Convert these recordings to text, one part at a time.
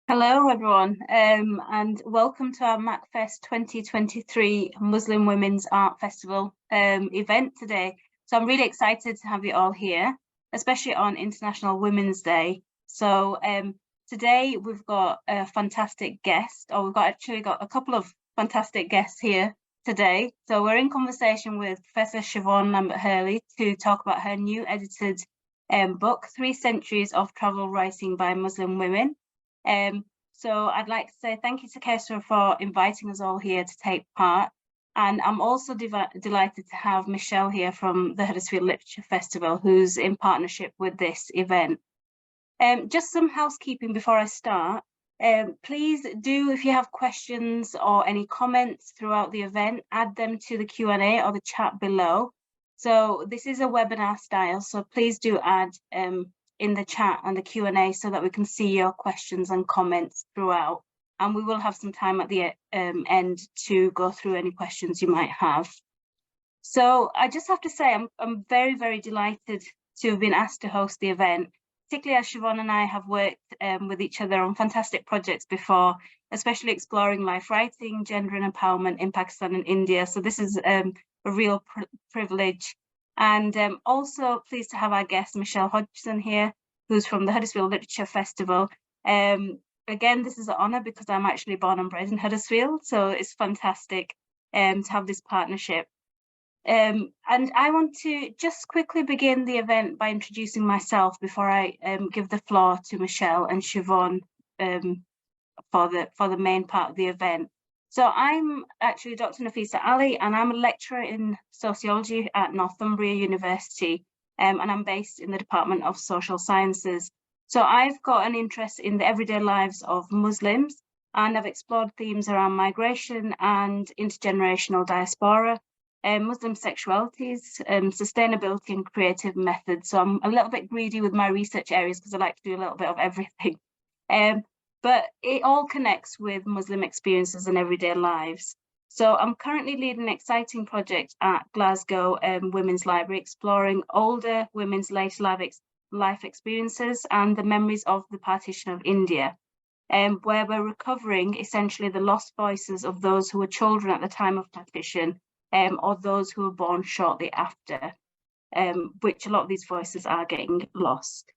Hello everyone, and welcome to our MACFEST 2023 Muslim Women's Art Festival event today. So I'm really excited to have you all here, especially on International Women's Day. So today we've got a fantastic guest, or we've actually got a couple of fantastic guests here today. So we're in conversation with Professor Siobhan LambertHurley to talk about her new edited book, 3 Centuries of Travel Writing by Muslim Women. So I'd like to say thank you to Kesra for inviting us all here to take part. And I'm also delighted to have Michelle here from the Huddersfield Literature Festival, who's in partnership with this event. Just some housekeeping before I start. Please do, if you have questions or any comments throughout the event, add them to the Q&A or the chat below. So this is a webinar style, so please do add in the chat and the Q&A so that we can see your questions and comments throughout. And we will have some time at the end to go through any questions you might have. So I just have to say, I'm very, very delighted to have been asked to host the event, particularly as Siobhan and I have worked with each other on fantastic projects before, especially exploring life writing, gender and empowerment in Pakistan and India. So this is a real privilege. And also pleased to have our guest, Michelle Hodgson here, who's from the Huddersfield Literature Festival. Again, this is an honour because I'm actually born and bred in Huddersfield, so it's fantastic to have this partnership. And I want to just quickly begin the event by introducing myself before I give the floor to Michelle and Siobhan for the main part of the event. So I'm actually Dr. Nafisa Ali, and I'm a lecturer in sociology at Northumbria University, and I'm based in the Department of Social Sciences. So I've got an interest in the everyday lives of Muslims, and I've explored themes around migration and intergenerational diaspora, Muslim sexualities, sustainability and creative methods. So I'm a little bit greedy with my research areas because I like to do a little bit of everything. But it all connects with Muslim experiences and everyday lives. So I'm currently leading an exciting project at Glasgow Women's Library, exploring older women's later life experiences and the memories of the partition of India, where we're recovering essentially the lost voices of those who were children at the time of partition, or those who were born shortly after, which a lot of these voices are getting lost.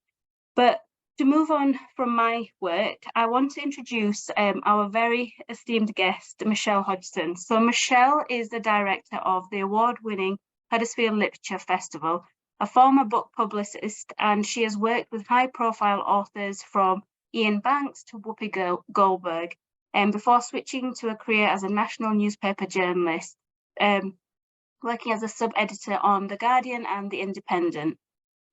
But to move on from my work, I want to introduce our very esteemed guest, Michelle Hodgson. So Michelle is the director of the award-winning Huddersfield Literature Festival, a former book publicist, and she has worked with high-profile authors from Ian Banks to Whoopi Goldberg, before switching to a career as a national newspaper journalist, working as a sub-editor on The Guardian and The Independent.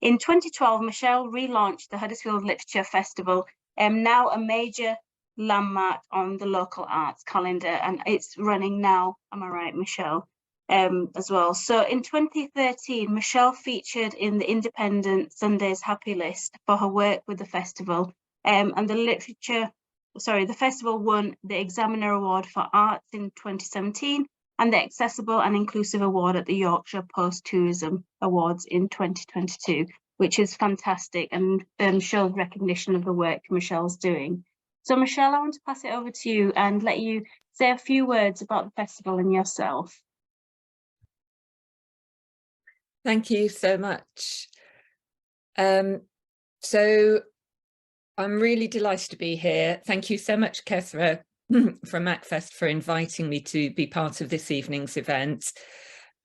In 2012, Michelle relaunched the Huddersfield Literature Festival, now a major landmark on the local arts calendar, and it's running now, am I right, Michelle, as well. So in 2013, Michelle featured in the Independent Sunday's Happy List for her work with the festival, and the festival won the Examiner Award for Arts in 2017, and the Accessible and Inclusive Award at the Yorkshire Post Tourism Awards in 2022, which is fantastic and shows recognition of the work Michelle's doing. So Michelle, I want to pass it over to you and let you say a few words about the festival and yourself. Thank you so much. So I'm really delighted to be here. Thank you so much, Kesra, from MACFEST for inviting me to be part of this evening's event.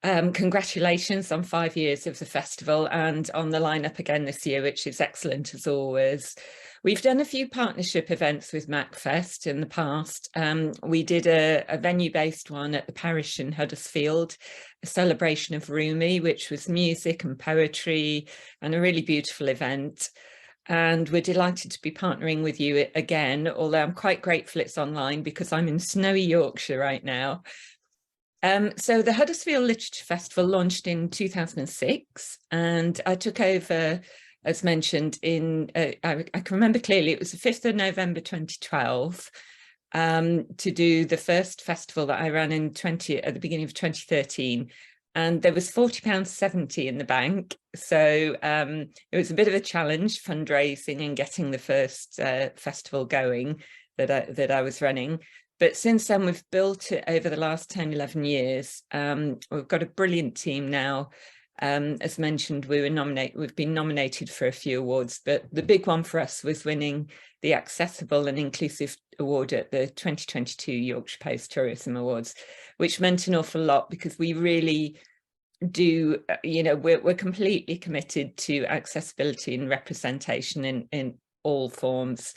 Congratulations on 5 years of the festival and on the lineup again this year, which is excellent as always. We've done a few partnership events with MACFEST in the past. We did a venue-based one at the parish in Huddersfield, a celebration of Rumi, which was music and poetry and a really beautiful event. And we're delighted to be partnering with you again, although I'm quite grateful it's online because I'm in snowy Yorkshire right now. So the Huddersfield Literature Festival launched in 2006, and I took over, as mentioned, I can remember clearly, it was the 5th of November 2012, to do the first festival that I ran at the beginning of 2013. And there was £40.70 in the bank. So it was a bit of a challenge fundraising and getting the first festival going. that I was running. But since then, we've built it over the last 10, 11 years. We've got a brilliant team now. As mentioned, we've been nominated for a few awards, but the big one for us was winning the Accessible and Inclusive Award at the 2022 Yorkshire Post Tourism Awards, which meant an awful lot because we really do, we're completely committed to accessibility and representation in all forms.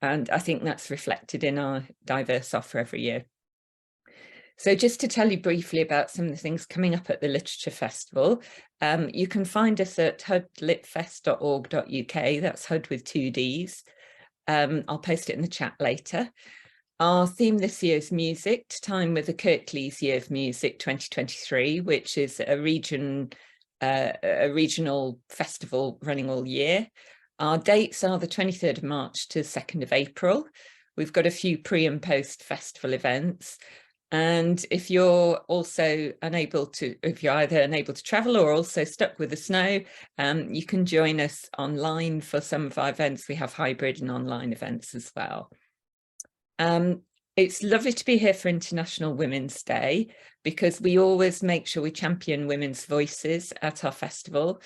And I think that's reflected in our diverse offer every year. So just to tell you briefly about some of the things coming up at the Literature Festival, you can find us at hudlitfest.org.uk. That's HUD with 2 Ds. I'll post it in the chat later. Our theme this year is music, to time with the Kirklees Year of Music 2023, which is a regional festival running all year. Our dates are the 23rd of March to 2nd of April. We've got a few pre and post festival events. And if you're either unable to travel or also stuck with the snow, you can join us online for some of our events. We have hybrid and online events as well. It's lovely to be here for International Women's Day because we always make sure we champion women's voices at our festival.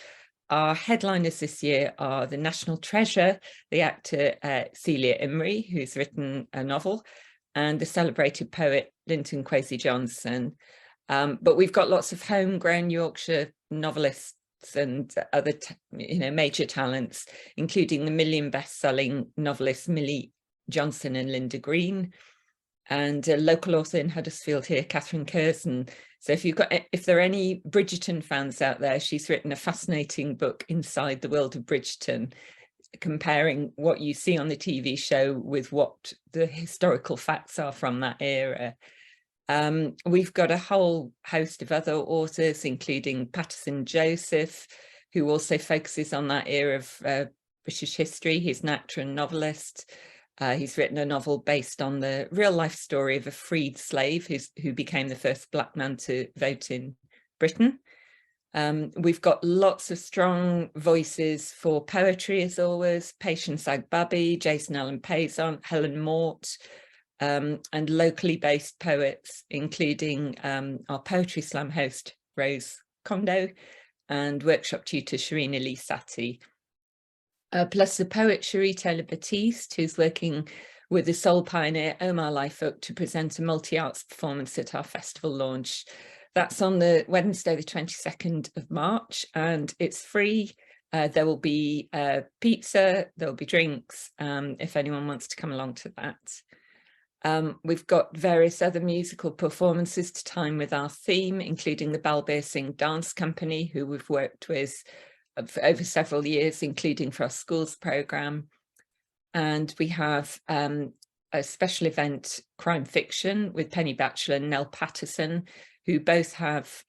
Our headliners this year are the national treasure, the actor Celia Imrie, who's written a novel, and the celebrated poet Linton Kwesi Johnson. But we've got lots of homegrown Yorkshire novelists and other major talents, including the million best-selling novelist Millie Johnson and Linda Green, and a local author in Huddersfield here, Catherine Curzon. So if there are any Bridgerton fans out there, she's written a fascinating book, Inside the World of Bridgerton, comparing what you see on the TV show with what the historical facts are from that era. We've got a whole host of other authors, including Patterson Joseph, who also focuses on that era of British history. He's an actor and novelist. He's written a novel based on the real life story of a freed slave who became the first Black man to vote in Britain. We've got lots of strong voices for poetry, as always: Patience Agbabi, Jason Allen Payson, Helen Mort, and locally based poets, including our Poetry Slam host, Rose Kondo, and workshop tutor, Sharina Lee Sati. Plus the poet Cherie Taylor-Baptiste, who's working with the soul pioneer Omar Lyfook to present a multi-arts performance at our festival launch. That's on the Wednesday, the 22nd of March, and it's free. There will be pizza, there'll be drinks, if anyone wants to come along to that. We've got various other musical performances to time with our theme, including the Balbir Singh Dance Company, who we've worked with for over several years, including for our schools programme. And we have a special event, Crime Fiction, with Penny Batchelor and Nell Patterson, who both have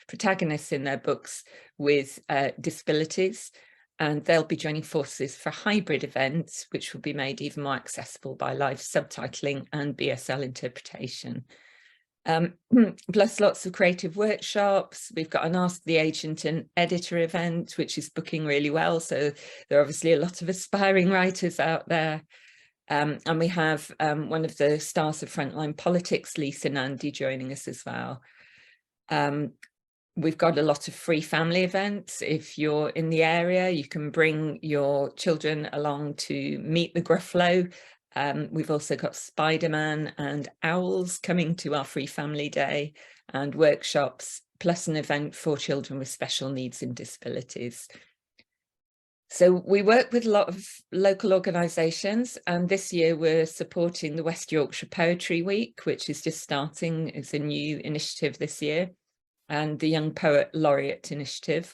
protagonists in their books with disabilities, and they'll be joining forces for hybrid events, which will be made even more accessible by live subtitling and BSL interpretation. Plus lots of creative workshops. We've got an Ask the Agent and Editor event, which is booking really well. So there are obviously a lot of aspiring writers out there. And we have one of the stars of Frontline Politics, Lisa Nandy, joining us as well. We've got a lot of free family events. If you're in the area, you can bring your children along to meet the Gruffalo. We've also got Spider-Man and Owls coming to our free family day, and workshops, plus an event for children with special needs and disabilities. So we work with a lot of local organisations, and this year we're supporting the West Yorkshire Poetry Week, which is just starting. It's a new initiative this year, and the Young Poet Laureate Initiative.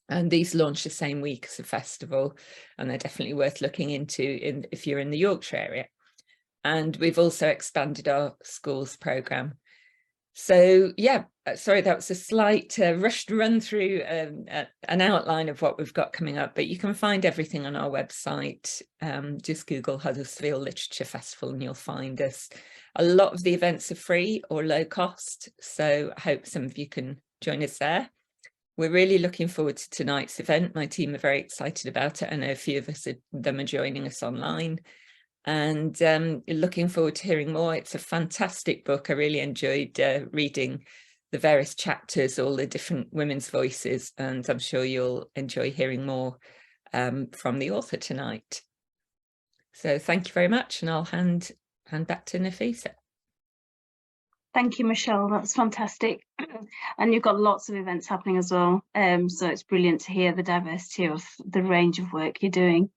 And these launch the same week as the festival, and they're definitely worth looking into if you're in the Yorkshire area. And we've also expanded our schools programme. So yeah, sorry, that was a slight rushed run through an outline of what we've got coming up, but you can find everything on our website. Just Google Huddersfield Literature Festival and you'll find us. A lot of the events are free or low cost, so I hope some of you can join us there. We're really looking forward to tonight's event. My team are very excited about it. I know a few of them are joining us online. and looking forward to hearing more. It's a fantastic book. I really enjoyed reading the various chapters, all the different women's voices, and I'm sure you'll enjoy hearing more from the author tonight. So thank you very much, and I'll hand back to Nafisa. Thank you, Michelle. That's fantastic. And you've got lots of events happening as well. So it's brilliant to hear the diversity of the range of work you're doing.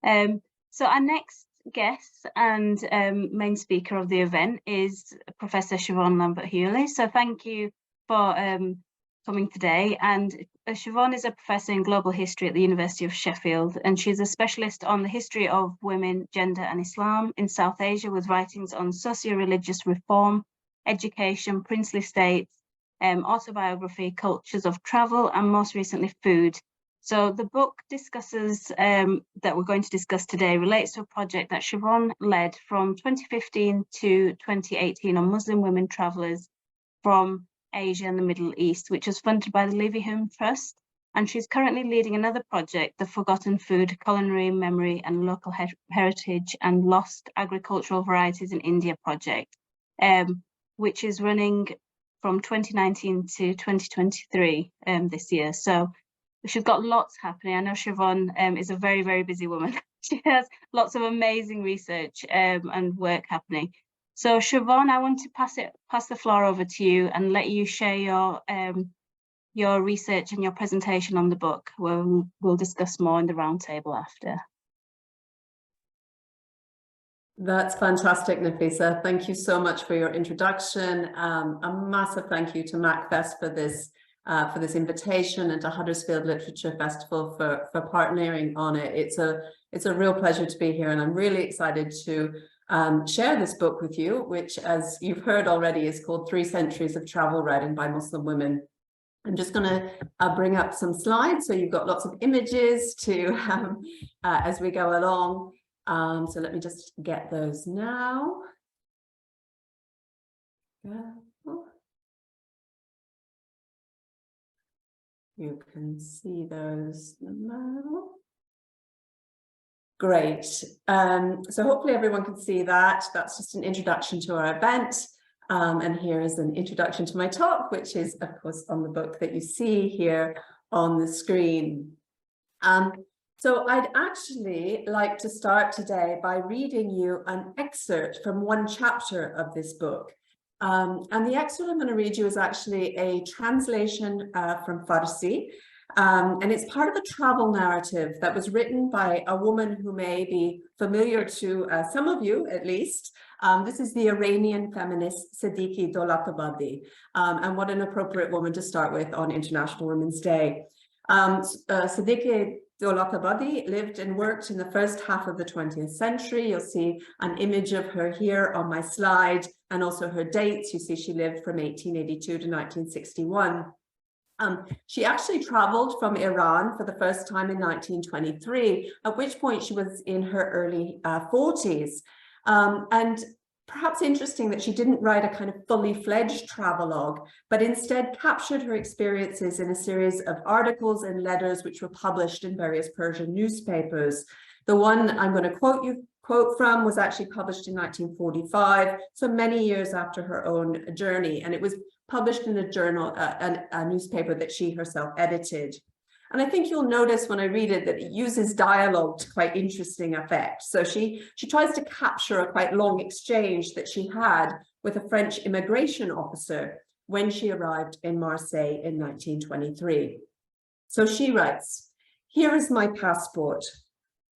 So our next guest and main speaker of the event is Professor Siobhan LambertHurley. So thank you for coming today. And Siobhan is a professor in global history at the University of Sheffield, and she's a specialist on the history of women, gender and Islam in South Asia, with writings on socio-religious reform, education, princely states, autobiography, cultures of travel, and most recently food. So the book discusses, that we're going to discuss today, relates to a project that Siobhan led from 2015 to 2018 on Muslim women travellers from Asia and the Middle East, which was funded by the Leverhulme Trust. And she's currently leading another project, the Forgotten Food, Culinary Memory and Local Heritage and Lost Agricultural Varieties in India project, which is running from 2019 to 2023 this year. So she's got lots happening. I know Siobhan is a very, very busy woman. She has lots of amazing research and work happening. So Siobhan, I want to pass the floor over to you and let you share your research and your presentation on the book, where we'll discuss more in the roundtable after. That's fantastic, Nafisa. Thank you so much for your introduction. A massive thank you to MACFEST for this invitation, and to Huddersfield Literature Festival for partnering on it. It's a real pleasure to be here, and I'm really excited to share this book with you, which, as you've heard already, is called 3 Centuries of Travel Writing by Muslim Women. I'm just going to bring up some slides, so you've got lots of images to as we go along. So let me just get those now. You can see those now. Great. So hopefully everyone can see that. That's just an introduction to our event. And here is an introduction to my talk, which is, of course, on the book that you see here on the screen. So I'd actually like to start today by reading you an excerpt from one chapter of this book. And the excerpt I'm going to read you is actually a translation from Farsi. And it's part of a travel narrative that was written by a woman who may be familiar to some of you, at least. This is the Iranian feminist Siddiqui Dolatabadi. And what an appropriate woman to start with on International Women's Day. Siddiqui Dolatabadi lived and worked in the first half of the 20th century. You'll see an image of her here on my slide, and also her dates. You see she lived from 1882 to 1961. She actually traveled from Iran for the first time in 1923, at which point she was in her early 40s. And perhaps interesting that she didn't write a kind of fully fledged travelogue, but instead captured her experiences in a series of articles and letters which were published in various Persian newspapers. The one I'm going to quote from was actually published in 1945, so many years after her own journey, and it was published in a journal, a newspaper that she herself edited. And I think you'll notice when I read it that it uses dialogue to quite interesting effect. So she tries to capture a quite long exchange that she had with a French immigration officer when she arrived in Marseille in 1923. So she writes, "Here is my passport.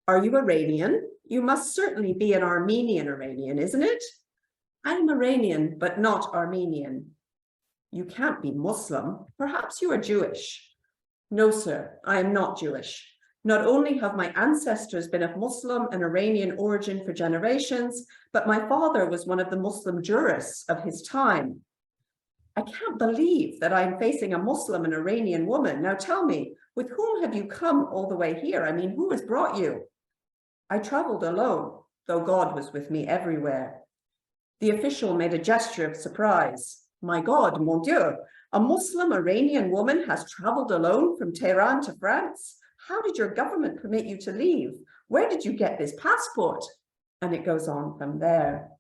Are you Iranian? You must certainly be an Armenian Iranian, isn't it? I am Iranian, but not Armenian. You can't be Muslim. Perhaps you are Jewish. No, sir, I am not Jewish. Not only have my ancestors been of Muslim and Iranian origin for generations, but my father was one of the Muslim jurists of his time. I can't believe that I'm facing a Muslim and Iranian woman. Now tell me, with whom have you come all the way here? I mean, who has brought you? I traveled alone, though God was with me everywhere." The official made a gesture of surprise. "My God, mon Dieu, a Muslim Iranian woman has traveled alone from Tehran to France? How did your government permit you to leave? Where did you get this passport?" And it goes on from there.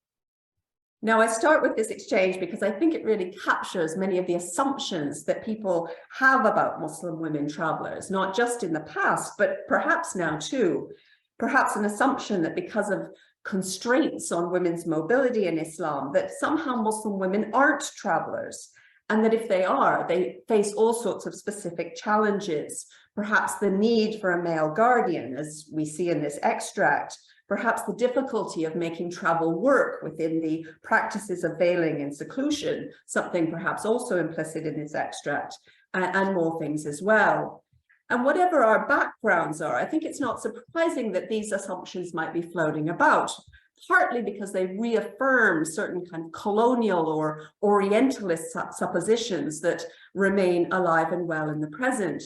Now, I start with this exchange because I think it really captures many of the assumptions that people have about Muslim women travelers, not just in the past, but perhaps now too. Perhaps an assumption that because of constraints on women's mobility in Islam, that somehow Muslim women aren't travelers, and that if they are, they face all sorts of specific challenges. Perhaps the need for a male guardian, as we see in this extract, perhaps the difficulty of making travel work within the practices of veiling and seclusion, something perhaps also implicit in this extract, and more things as well. And whatever our backgrounds are, I think it's not surprising that these assumptions might be floating about, partly because they reaffirm certain kind of colonial or Orientalist suppositions that remain alive and well in the present.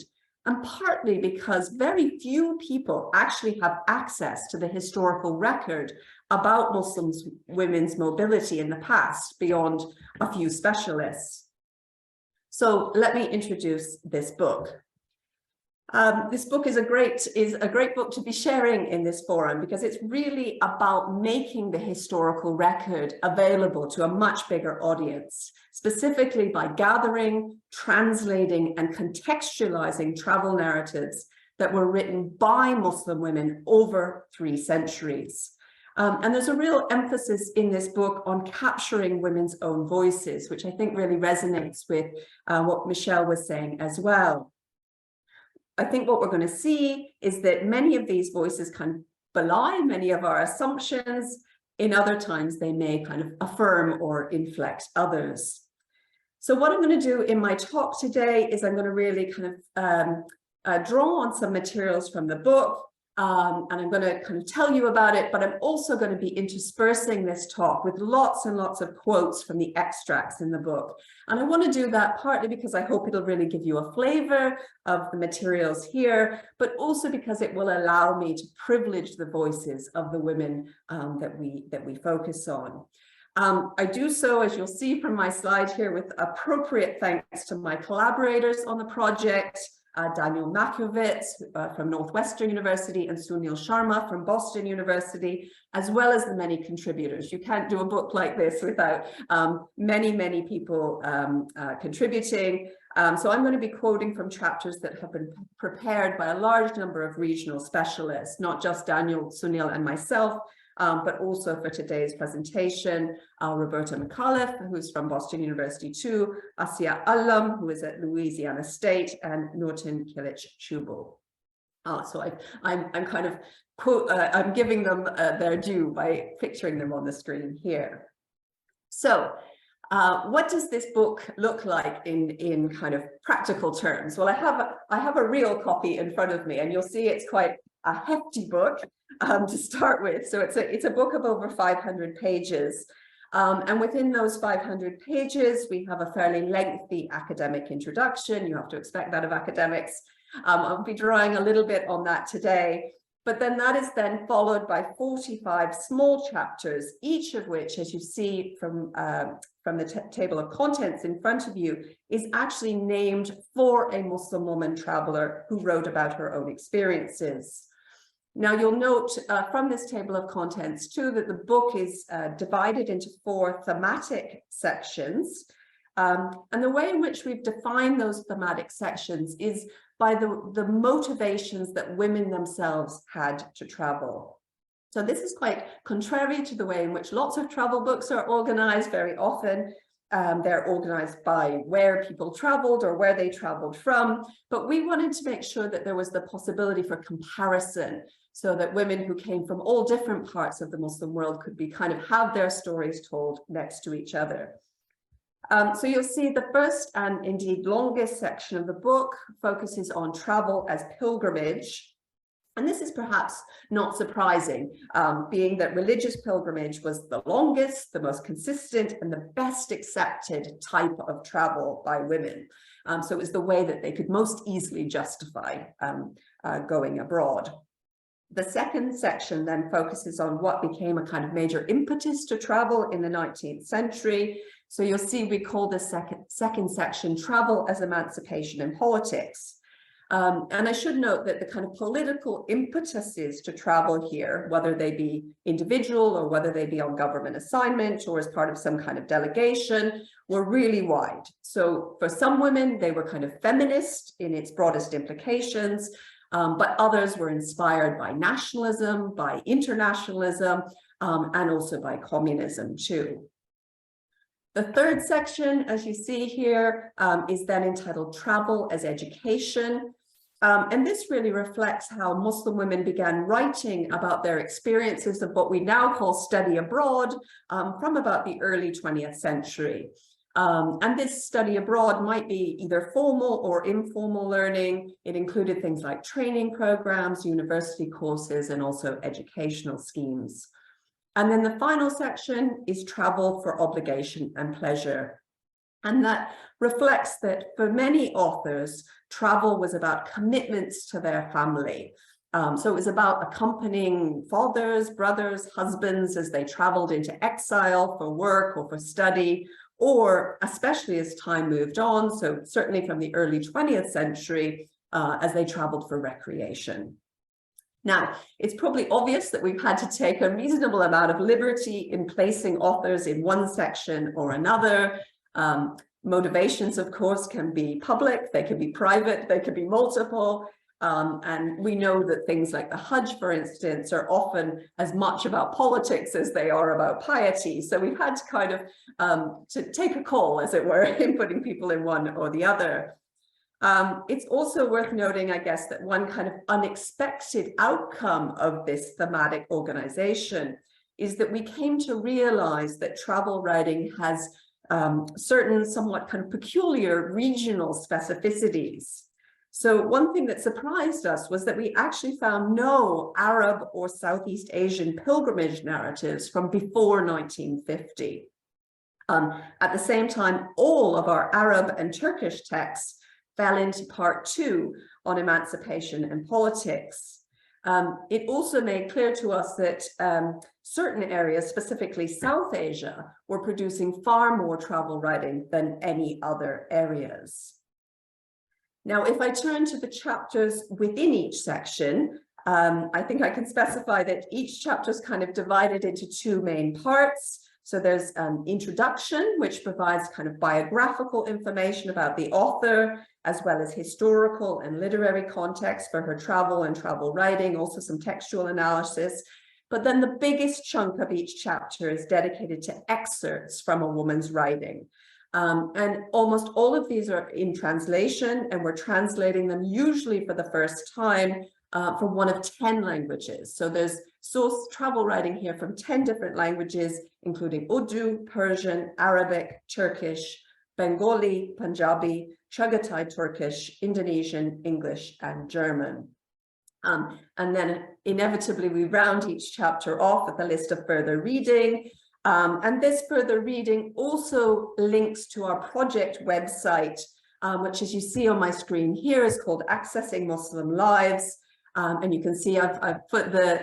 And partly because very few people actually have access to the historical record about Muslim women's mobility in the past beyond a few specialists. So let me introduce this book. This book is a great book to be sharing in this forum because it's really about making the historical record available to a much bigger audience, specifically by gathering, translating, and contextualizing travel narratives that were written by Muslim women over 3 centuries. And there's a real emphasis in this book on capturing women's own voices, which I think really resonates with what Michelle was saying as well. I think what we're going to see is that many of these voices kind of belie many of our assumptions. In other times, they may kind of affirm or inflect others. So what I'm going to do in my talk today is I'm going to really kind of draw on some materials from the book, and I'm going to kind of tell you about it, but I'm also going to be interspersing this talk with lots and lots of quotes from the extracts in the book. And I want to do that partly because I hope it'll really give you a flavor of the materials here, but also because it will allow me to privilege the voices of the women that we focus on. I do so, as you'll see from my slide here, with appropriate thanks to my collaborators on the project, Daniel Majchrowicz from Northwestern University and SunilSharma from Boston University, as well as the many contributors. You can't do a book like this without many people contributing. So I'm going to be quoting from chapters that have been prepared by a large number of regional specialists, not just Daniel, Sunil, and myself, but also for today's presentation, Roberta McAuliffe, who's from Boston University too, Asya Allam, who is at Louisiana State, and Nurten Kilic-Chubul. So I'm kind of I'm giving them their due by picturing them on the screen here. So what does this book look like in kind of practical terms? Well, I have a real copy in front of me, and you'll see it's quite a hefty book to start with. So it's a book of over 500 pages. And within those 500 pages, we have a fairly lengthy academic introduction. You have to expect that of academics. I'll be drawing a little bit on that today. But then that is then followed by 45 small chapters, each of which, as you see from the table of contents in front of you, is actually named for a Muslim woman traveler who wrote about her own experiences. Now, you'll note from this table of contents too that the book is divided into 4 thematic sections. And the way in which we've defined those thematic sections is by the motivations that women themselves had to travel. So this is quite contrary to the way in which lots of travel books are organized. Very often they're organized by where people traveled or where they traveled from. But we wanted to make sure that there was the possibility for comparison, so that women who came from all different parts of the Muslim world could be kind of have their stories told next to each other. So you'll see the first and indeed longest section of the book focuses on travel as pilgrimage. And this is perhaps not surprising, being that religious pilgrimage was the longest, the most consistent, and the best accepted type of travel by women. So it was the way that they could most easily justify going abroad. The second section then focuses on what became a kind of major impetus to travel in the 19th century. So you'll see we call this second section Travel as Emancipation and Politics. And I should note that the kind of political impetuses to travel here, whether they be individual or whether they be on government assignment or as part of some kind of delegation, were really wide. So for some women, they were kind of feminist in its broadest implications, but others were inspired by nationalism, by internationalism, and also by communism too. The third section, as you see here, is then entitled Travel as Education. And this really reflects how Muslim women began writing about their experiences of what we now call study abroad from about the early 20th century. And this study abroad might be either formal or informal learning. It included things like training programs, university courses, and also educational schemes. And then the final section is travel for obligation and pleasure. And that reflects that for many authors, travel was about commitments to their family. So it was about accompanying fathers, brothers, husbands as they traveled into exile for work or for study, or especially as time moved on, so certainly from the early 20th century, as they traveled for recreation. Now, it's probably obvious that we've had to take a reasonable amount of liberty in placing authors in one section or another. Motivations, of course, can be public, they can be private, they can be multiple. And we know that things like the Hajj, for instance, are often as much about politics as they are about piety. So we've had to kind of to take a call, as it were, in putting people in one or the other. It's also worth noting, I guess, that one kind of unexpected outcome of this thematic organization is that we came to realize that travel writing has certain somewhat kind of peculiar regional specificities. So one thing that surprised us was that we actually found no Arab or Southeast Asian pilgrimage narratives from before 1950. At the same time, all of our Arab and Turkish texts fell into part 2 on emancipation and politics. It also made clear to us that certain areas, specifically South Asia, were producing far more travel writing than any other areas. Now, if I turn to the chapters within each section, I think I can specify that each chapter is kind of divided into 2 main parts. So there's an introduction, which provides kind of biographical information about the author, as well as historical and literary context for her travel and travel writing, also some textual analysis. But then the biggest chunk of each chapter is dedicated to excerpts from a woman's writing. And almost all of these are in translation, and we're translating them usually for the first time from one of 10 languages. So there's source travel writing here from 10 different languages, including Urdu, Persian, Arabic, Turkish, Bengali, Punjabi, Chagatai Turkish, Indonesian, English, and German. And then inevitably we round each chapter off with a list of further reading. And this further reading also links to our project website, which, as you see on my screen here, is called Accessing Muslim Lives. And you can see I've put the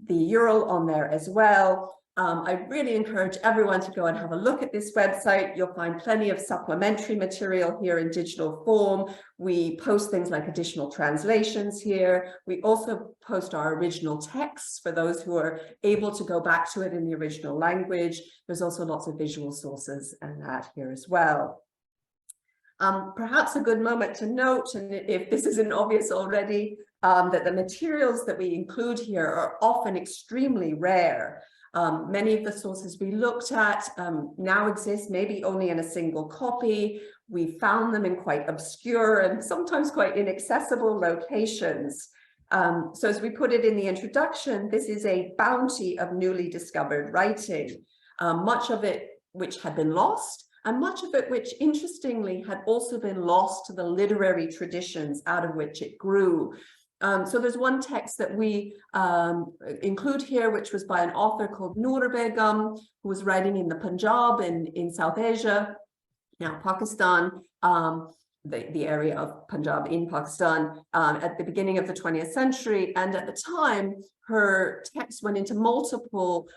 URL on there as well. I really encourage everyone to go and have a look at this website. You'll find plenty of supplementary material here in digital form. We post things like additional translations here. We also post our original texts for those who are able to go back to it in the original language. There's also lots of visual sources and that here as well. Perhaps a good moment to note, and if this isn't obvious already, that the materials that we include here are often extremely rare. Many of the sources we looked at now exist maybe only in a single copy. We found them in quite obscure and sometimes quite inaccessible locations. So as we put it in the introduction, this is a bounty of newly discovered writing, much of it which had been lost, and much of it which, interestingly, had also been lost to the literary traditions out of which it grew. So there's one text that we include here, which was by an author called Noor Begum, who was writing in the Punjab in South Asia, now Pakistan. the area of Punjab in Pakistan at the beginning of the 20th century. And at the time, her text went into multiple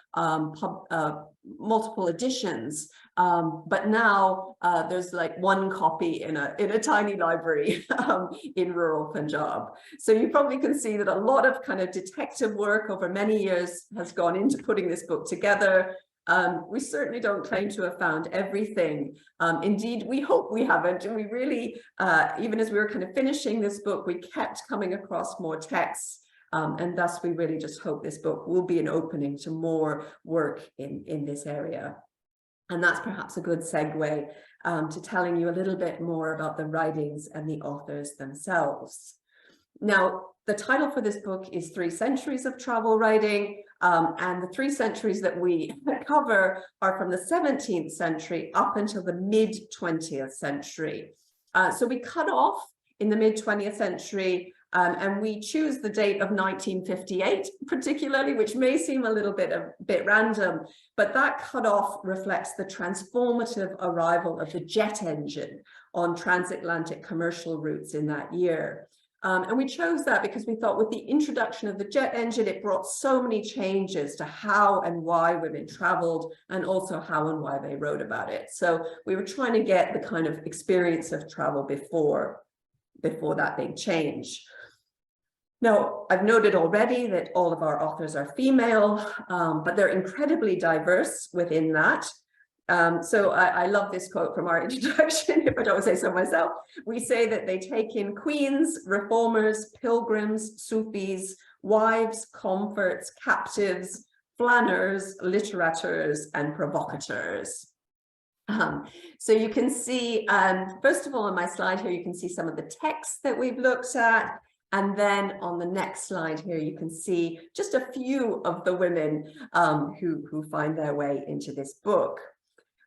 editions. But now there's like one copy in a tiny library in rural Punjab. So you probably can see that a lot of kind of detective work over many years has gone into putting this book together. We certainly don't claim to have found everything. Indeed, we hope we haven't. And we really, even as we were kind of finishing this book, we kept coming across more texts. And thus, we really just hope this book will be an opening to more work in this area. And that's perhaps a good segue to telling you a little bit more about the writings and the authors themselves. Now, the title for this book is 3 Centuries of Travel Writing, and the 3 centuries that we cover are from the 17th century up until the mid-20th century. So we cut off in the mid-20th century, and we choose the date of 1958 particularly, which may seem a little bit random, but that cutoff reflects the transformative arrival of the jet engine on transatlantic commercial routes in that year. And we chose that because we thought with the introduction of the jet engine, it brought so many changes to how and why women traveled, and also how and why they wrote about it. So we were trying to get the kind of experience of travel before that big change. Now, I've noted already that all of our authors are female, but they're incredibly diverse within that. So I love this quote from our introduction, if I don't say so myself. We say that they take in queens, reformers, pilgrims, Sufis, wives, converts, captives, flâneurs, littérateurs, and provocateurs. So you can see, first of all, on my slide here, you can see some of the texts that we've looked at. And then on the next slide here, you can see just a few of the women who find their way into this book.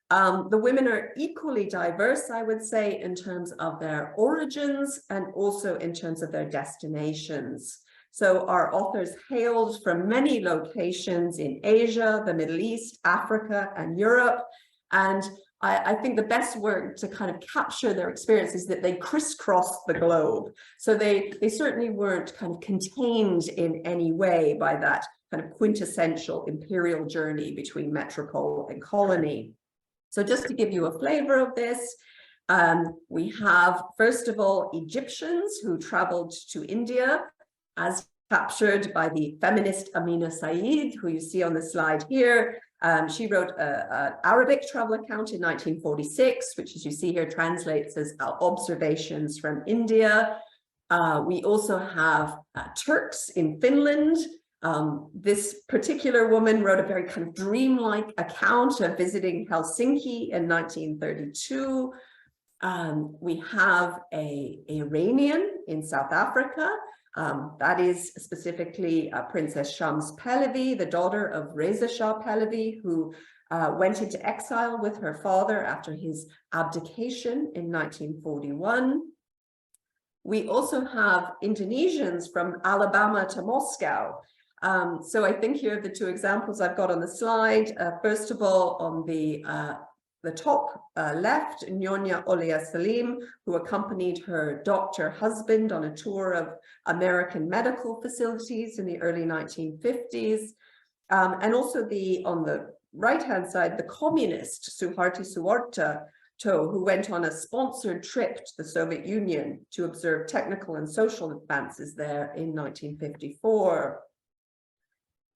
The women are equally diverse, I would say, in terms of their origins and also in terms of their destinations. So our authors hailed from many locations in Asia, the Middle East, Africa, and Europe. And I think the best word to kind of capture their experience is that they crisscrossed the globe. So they certainly weren't kind of contained in any way by that kind of quintessential imperial journey between metropole and colony. So just to give you a flavor of this, we have, first of all, Egyptians who traveled to India, as captured by the feminist Amina Saeed, who you see on the slide here. She wrote an Arabic travel account in 1946, which, as you see here, translates as Observations from India. We also have Turks in Finland. This particular woman wrote a very kind of dreamlike account of visiting Helsinki in 1932. We have an Iranian in South Africa. That is specifically Princess Shams Pahlavi, the daughter of Reza Shah Pahlavi, who went into exile with her father after his abdication in 1941. We also have Indonesians from Alabama to Moscow. So I think here are the 2 examples I've got on the slide. First of all, on the top left, Nyonya Olia Salim, who accompanied her doctor husband on a tour of American medical facilities in the early 1950s. And also on the right-hand side, the communist Suharto Suwarto, who went on a sponsored trip to the Soviet Union to observe technical and social advances there in 1954.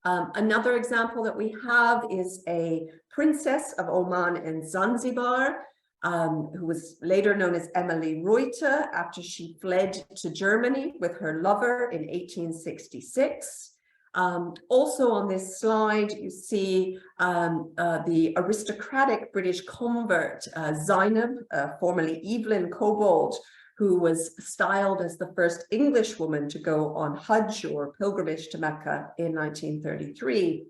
Another example that we have is a princess of Oman and Zanzibar, who was later known as Emily Reuter after she fled to Germany with her lover in 1866. Also on this slide, you see the aristocratic British convert, Zainab, formerly Evelyn Cobbold, who was styled as the first English woman to go on Hajj or pilgrimage to Mecca in 1933.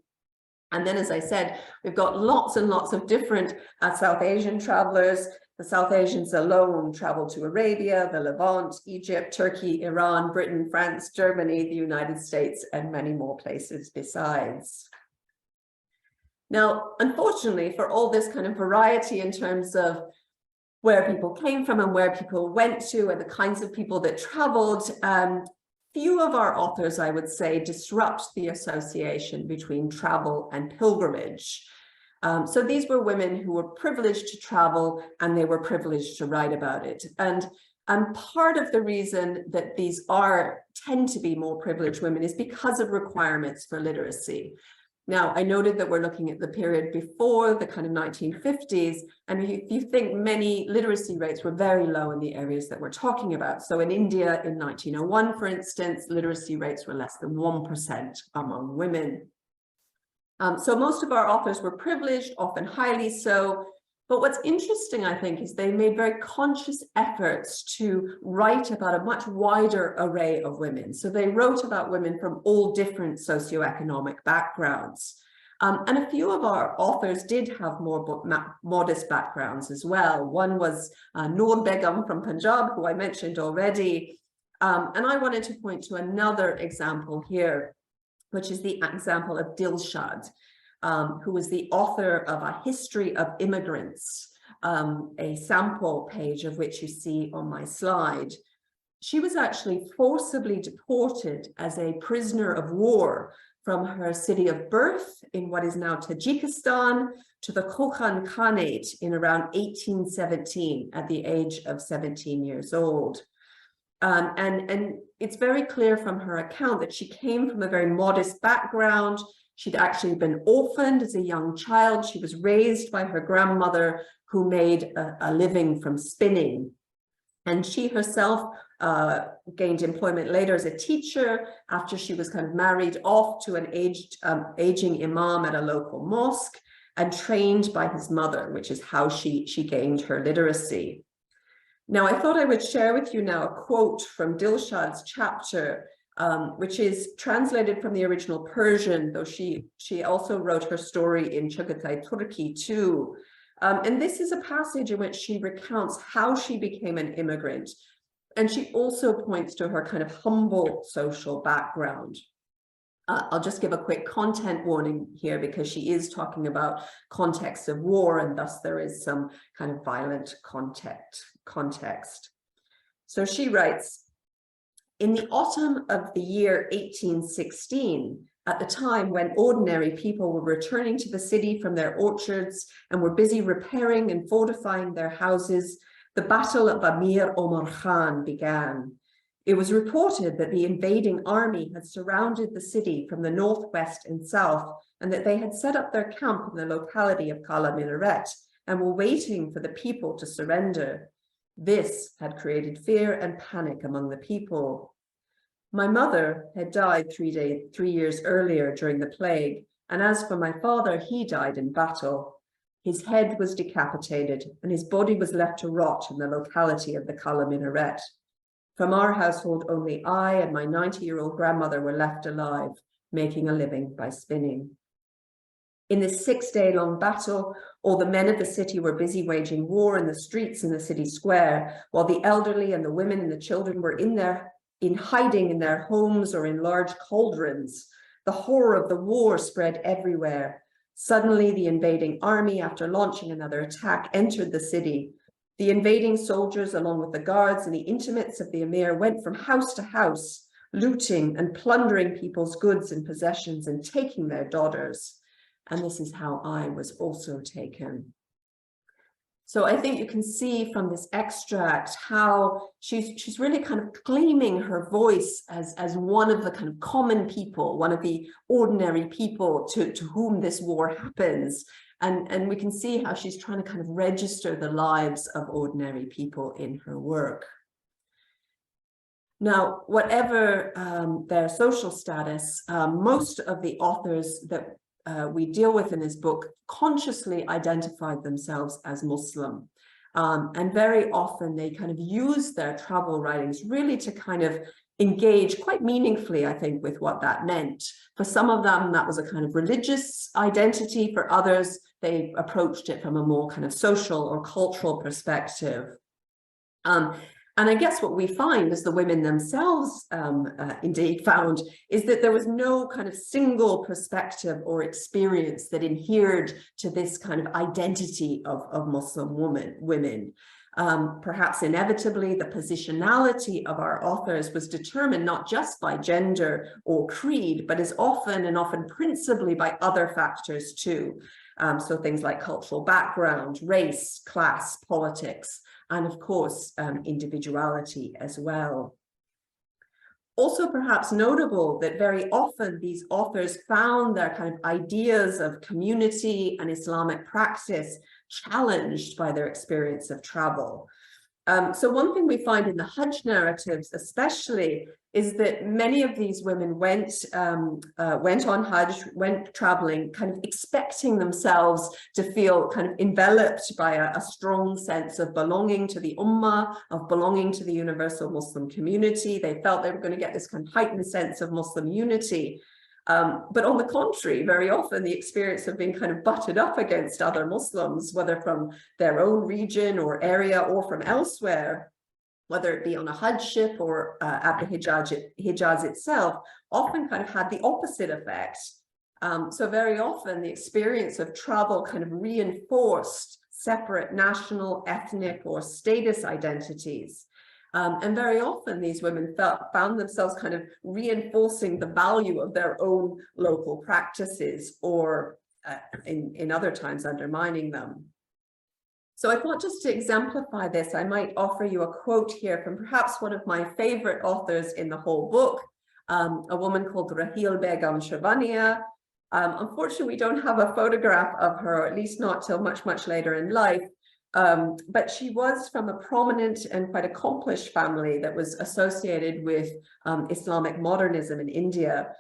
And then, as I said, we've got lots and lots of different South Asian travelers. The South Asians alone traveled to Arabia, the Levant, Egypt, Turkey, Iran, Britain, France, Germany, the United States, and many more places besides. Now, unfortunately, for all this kind of variety in terms of where people came from and where people went to and the kinds of people that traveled. Few of our authors, I would say, disrupt the association between travel and pilgrimage. So these were women who were privileged to travel and they were privileged to write about it. And part of the reason that these tend to be more privileged women is because of requirements for literacy. Now, I noted that we're looking at the period before the kind of 1950s, and if you think many literacy rates were very low in the areas that we're talking about. So in India in 1901, for instance, literacy rates were less than 1% among women. So most of our authors were privileged, often highly so. But what's interesting, I think, is they made very conscious efforts to write about a much wider array of women. So they wrote about women from all different socioeconomic backgrounds. And a few of our authors did have more modest backgrounds as well. One was Noor Begum from Punjab, who I mentioned already. And I wanted to point to another example here, which is the example of Dilshad, who was the author of A History of Immigrants, a sample page of which you see on my slide. She was actually forcibly deported as a prisoner of war from her city of birth in what is now Tajikistan to the Kokhan Khanate in around 1817 at the age of 17 years old. And it's very clear from her account that she came from a very modest background. She'd actually been orphaned as a young child. She was raised by her grandmother, who made a living from spinning. And she herself gained employment later as a teacher after she was kind of married off to an aging imam at a local mosque and trained by his mother, which is how she gained her literacy. Now, I thought I would share with you now a quote from Dilshad's chapter, which is translated from the original Persian, though she also wrote her story in Chagatai Turki too. And this is a passage in which she recounts how she became an immigrant. And she also points to her kind of humble social background. I'll just give a quick content warning here because she is talking about context of war, and thus there is some kind of violent context. So she writes, in the autumn of the year 1816, at the time when ordinary people were returning to the city from their orchards and were busy repairing and fortifying their houses, the Battle of Amir Omar Khan began. It was reported that the invading army had surrounded the city from the northwest and south, and that they had set up their camp in the locality of Kala Minaret and were waiting for the people to surrender. This had created fear and panic among the people. My mother had died 3 years earlier during the plague, and as for my father, he died in battle. His head was decapitated, and his body was left to rot in the locality of the Kala Minaret. From our household, only I and my 90-year-old grandmother were left alive, making a living by spinning. In this 6-day-long battle, all the men of the city were busy waging war in the streets in the city square, while the elderly and the women and the children were in hiding in their homes or in large cauldrons. The horror of the war spread everywhere. Suddenly, the invading army, after launching another attack, entered the city. The invading soldiers, along with the guards and the intimates of the emir, went from house to house, looting and plundering people's goods and possessions and taking their daughters. And this is how I was also taken. So I think you can see from this extract how she's really kind of claiming her voice as one of the kind of common people, one of the ordinary people to whom this war happens. And we can see how she's trying to kind of register the lives of ordinary people in her work. Now, whatever their social status, most of the authors that we deal with in this book consciously identified themselves as Muslim. And very often they kind of use their travel writings really to kind of engage quite meaningfully, I think, with what that meant. For some of them, that was a kind of religious identity. For others, they approached it from a more kind of social or cultural perspective. And I guess what we find, as the women themselves indeed found, is that there was no kind of single perspective or experience that adhered to this kind of identity of Muslim women. Perhaps inevitably, the positionality of our authors was determined not just by gender or creed, but as often principally by other factors too. So things like cultural background, race, class, politics, and of course, individuality as well. Also perhaps notable that very often these authors found their kind of ideas of community and Islamic practice challenged by their experience of travel. So one thing we find in the Hajj narratives especially is that many of these women went on Hajj, went traveling, kind of expecting themselves to feel kind of enveloped by a strong sense of belonging to the Ummah, of belonging to the universal Muslim community. They felt they were going to get this kind of heightened sense of Muslim unity. But on the contrary, very often the experience of being kind of butted up against other Muslims, whether from their own region or area or from elsewhere, whether it be on a Hajj ship or at the Hijaz itself, often kind of had the opposite effect. So very often the experience of travel kind of reinforced separate national, ethnic, or status identities. And very often these women found themselves kind of reinforcing the value of their own local practices, or in other times undermining them. So I thought, just to exemplify this, I might offer you a quote here from perhaps one of my favorite authors in the whole book, a woman called Rahil Begum Shabania. Unfortunately, we don't have a photograph of her, or at least not till much later in life. But she was from a prominent and quite accomplished family that was associated with Islamic modernism in India.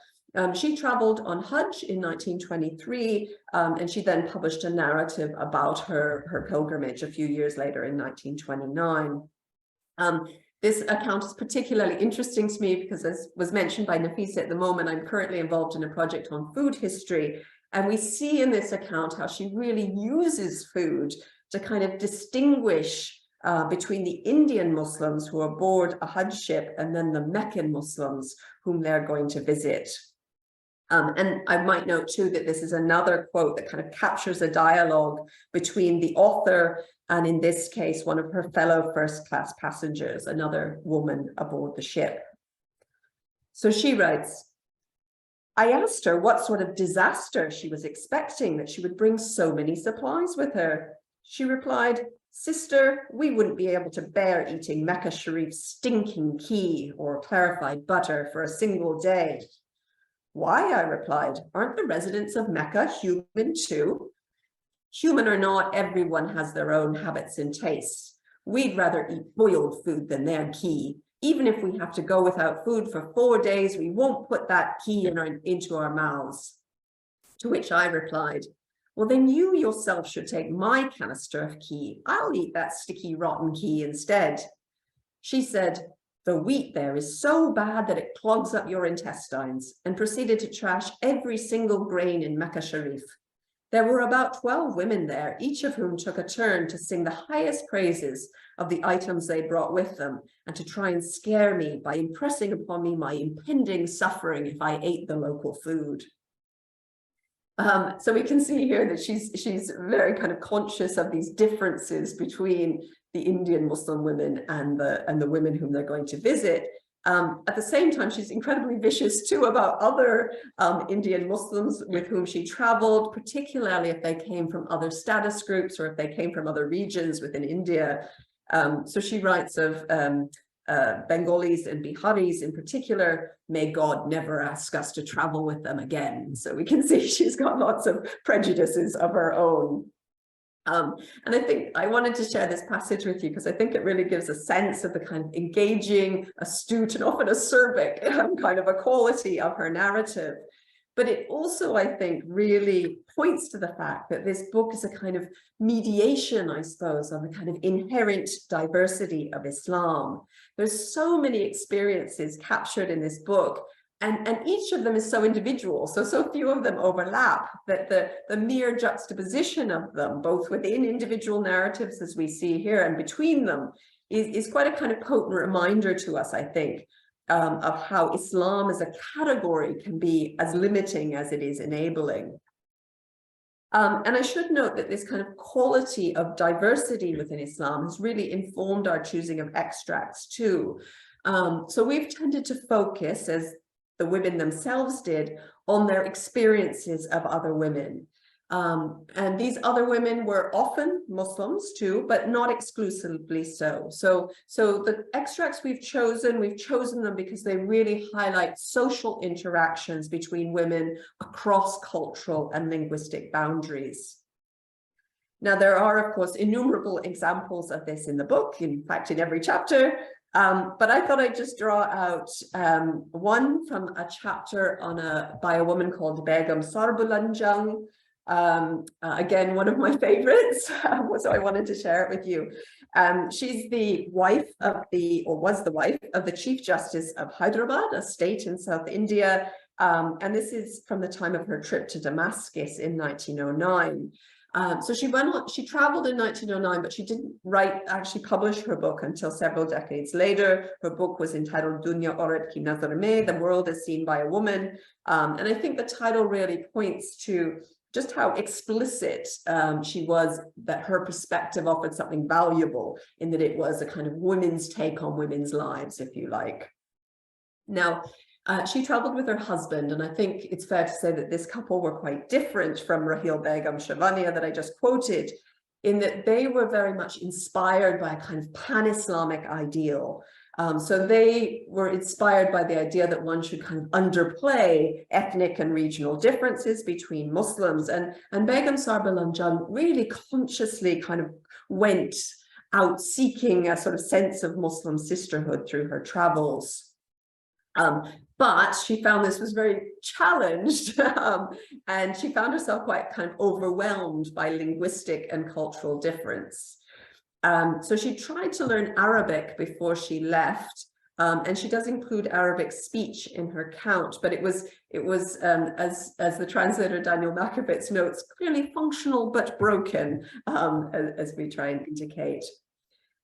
She traveled on Hajj in 1923, and she then published a narrative about her pilgrimage a few years later in 1929. This account is particularly interesting to me because, as was mentioned by Nafisa at the moment, I'm currently involved in a project on food history. And we see in this account how she really uses food to kind of distinguish between the Indian Muslims who are aboard a Hajj ship and then the Meccan Muslims whom they're going to visit. And I might note too that this is another quote that kind of captures a dialogue between the author and, in this case, one of her fellow first-class passengers, another woman aboard the ship. So she writes, "I asked her what sort of disaster she was expecting that she would bring so many supplies with her. She replied, 'Sister, we wouldn't be able to bear eating Mecca Sharif's stinking ghee or clarified butter for a single day.' 'Why?' I replied. 'Aren't the residents of Mecca human too?' 'Human or not, everyone has their own habits and tastes. We'd rather eat boiled food than their ghee. Even if we have to go without food for 4 days, we won't put that ghee into our mouths.' To which I replied, 'Well, then you yourself should take my canister of ghee. I'll eat that sticky, rotten ghee instead.' She said, 'The wheat there is so bad that it clogs up your intestines,' and proceeded to trash every single grain in Mecca Sharif. There were about 12 women there, each of whom took a turn to sing the highest praises of the items they brought with them, and to try and scare me by impressing upon me my impending suffering if I ate the local food." So we can see here that she's very kind of conscious of these differences between the Indian Muslim women and the women whom they're going to visit. At the same time, she's incredibly vicious too about other Indian Muslims with whom she traveled, particularly if they came from other status groups or if they came from other regions within India. So she writes of Bengalis and Biharis in particular, "May God never ask us to travel with them again." So we can see she's got lots of prejudices of her own. And I think I wanted to share this passage with you because I think it really gives a sense of the kind of engaging, astute, and often acerbic kind of a quality of her narrative. But it also, I think, really points to the fact that this book is a kind of mediation, I suppose, of the kind of inherent diversity of Islam. There's so many experiences captured in this book, and each of them is so individual, so few of them overlap, that the mere juxtaposition of them, both within individual narratives as we see here and between them, is quite a kind of potent reminder to us, I think, of how Islam as a category can be as limiting as it is enabling. And I should note that this kind of quality of diversity within Islam has really informed our choosing of extracts too. So we've tended to focus, as the women themselves did, on their experiences of other women. And these other women were often Muslims too, but not exclusively so. So the extracts we've chosen them because they really highlight social interactions between women across cultural and linguistic boundaries. Now, there are, of course, innumerable examples of this in the book, in fact, in every chapter. But I thought I'd just draw out one from a chapter by a woman called Begum Sarbulanjang. Again, one of my favorites, so I wanted to share it with you. She's the wife of was the wife of the Chief Justice of Hyderabad, a state in South India. And this is from the time of her trip to Damascus in 1909. So she traveled in 1909, but she didn't actually publish her book until several decades later. Her book was entitled Dunya Aurat Ki Nazar Mein, The World is Seen by a Woman. And I think the title really points to just how explicit she was, that her perspective offered something valuable, in that it was a kind of women's take on women's lives, if you like. Now, she traveled with her husband, and I think it's fair to say that this couple were quite different from Rahil Begum Shavania that I just quoted, in that they were very much inspired by a kind of pan-Islamic ideal. So they were inspired by the idea that one should kind of underplay ethnic and regional differences between Muslims. And Begum Sarbulanjang really consciously kind of went out seeking a sort of sense of Muslim sisterhood through her travels. But she found this was very challenged, and she found herself quite kind of overwhelmed by linguistic and cultural difference. So she tried to learn Arabic before she left, and she does include Arabic speech in her account, but it was as the translator Daniel Majchrowicz notes, clearly functional but broken, as we try and indicate.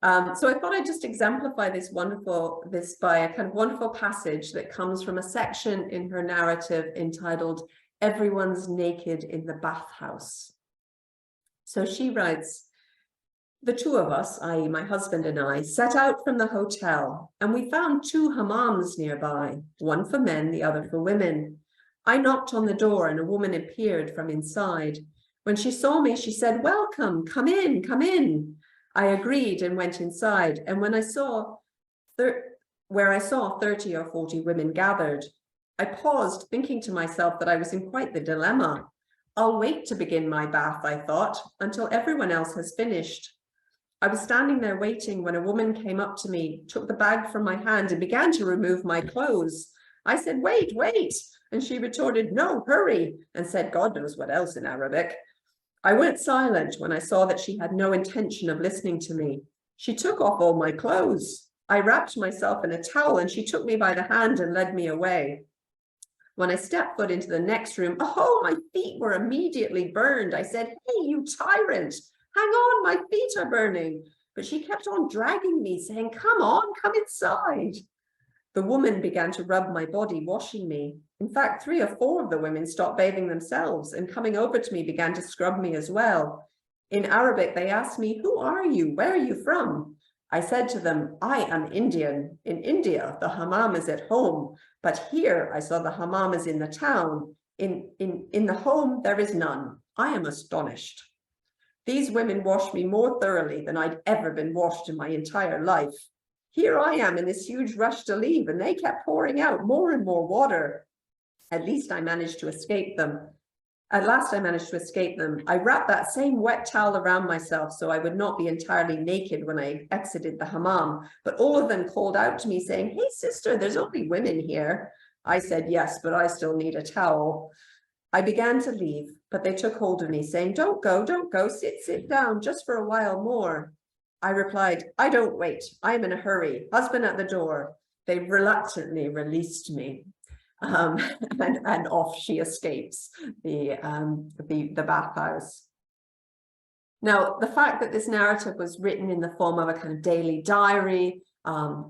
So I thought I'd just exemplify this by a kind of wonderful passage that comes from a section in her narrative entitled "Everyone's Naked in the Bathhouse." So she writes, "The two of us, i.e. my husband and I, set out from the hotel, and we found two hammams nearby, one for men, the other for women. I knocked on the door and a woman appeared from inside. When she saw me, she said, 'Welcome, come in, come in.' I agreed and went inside, and when I saw 30 or 40 women gathered, I paused, thinking to myself that I was in quite the dilemma. I'll wait to begin my bath, I thought, until everyone else has finished. I was standing there waiting when a woman came up to me, took the bag from my hand and began to remove my clothes. I said, 'Wait, wait.' And she retorted, 'No, hurry,' and said God knows what else in Arabic. I went silent when I saw that she had no intention of listening to me. She took off all my clothes. I wrapped myself in a towel and she took me by the hand and led me away. When I stepped foot into the next room, oh, my feet were immediately burned. I said, 'Hey, you tyrant, hang on, my feet are burning.' But she kept on dragging me, saying, 'Come on, come inside.' The woman began to rub my body, washing me. In fact, 3 or 4 of the women stopped bathing themselves and coming over to me began to scrub me as well. In Arabic, they asked me, 'Who are you? Where are you from?' I said to them, 'I am Indian. In India, the hammam is at home, but here I saw the hammam is in the town. In the home, there is none. I am astonished.' These women washed me more thoroughly than I'd ever been washed in my entire life. Here I am in this huge rush to leave, and they kept pouring out more and more water. At last I managed to escape them. I wrapped that same wet towel around myself so I would not be entirely naked when I exited the hammam, but all of them called out to me saying, 'Hey sister, there's only women here.' I said, 'Yes, but I still need a towel.' I began to leave, but they took hold of me saying, 'Don't go, sit down just for a while more.' I replied, 'I don't wait. I am in a hurry. Husband at the door.' They reluctantly released me, and off she escapes the bathhouse. Now, the fact that this narrative was written in the form of a kind of daily diary,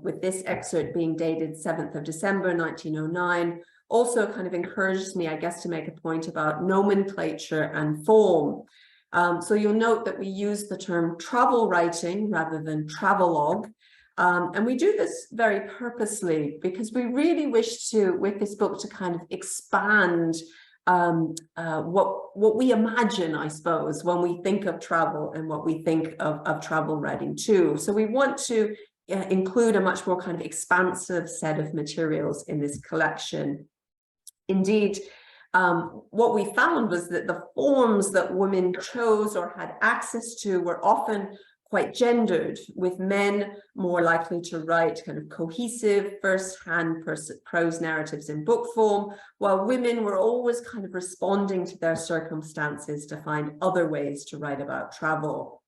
with this excerpt being dated 7th of December 1909, also kind of encourages me, I guess, to make a point about nomenclature and form. So you'll note that we use the term travel writing rather than travelogue. And we do this very purposely because we really wish to, with this book, to kind of expand what we imagine, I suppose, when we think of travel and what we think of travel writing too. So we want to include a much more kind of expansive set of materials in this collection. Indeed, what we found was that the forms that women chose or had access to were often quite gendered, with men more likely to write kind of cohesive first-hand prose narratives in book form, while women were always kind of responding to their circumstances to find other ways to write about travel.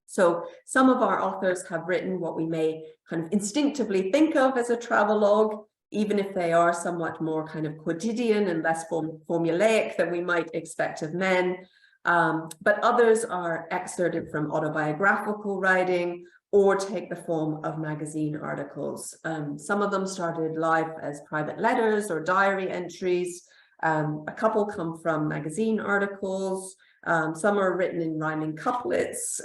So some of our authors have written what we may kind of instinctively think of as a travelogue, even if they are somewhat more kind of quotidian and less formulaic than we might expect of men. But others are excerpted from autobiographical writing or take the form of magazine articles. Some of them started life as private letters or diary entries. A couple come from magazine articles. Some are written in rhyming couplets.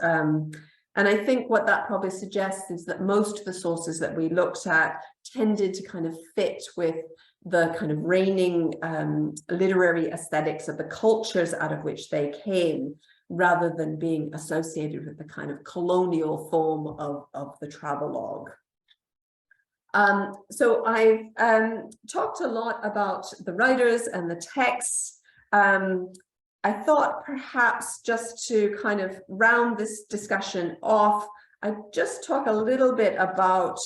And I think what that probably suggests is that most of the sources that we looked at tended to kind of fit with the kind of reigning literary aesthetics of the cultures out of which they came, rather than being associated with the kind of colonial form of the travelogue. So I've talked a lot about the writers and the texts. I thought perhaps just to kind of round this discussion off, I'd just talk a little bit about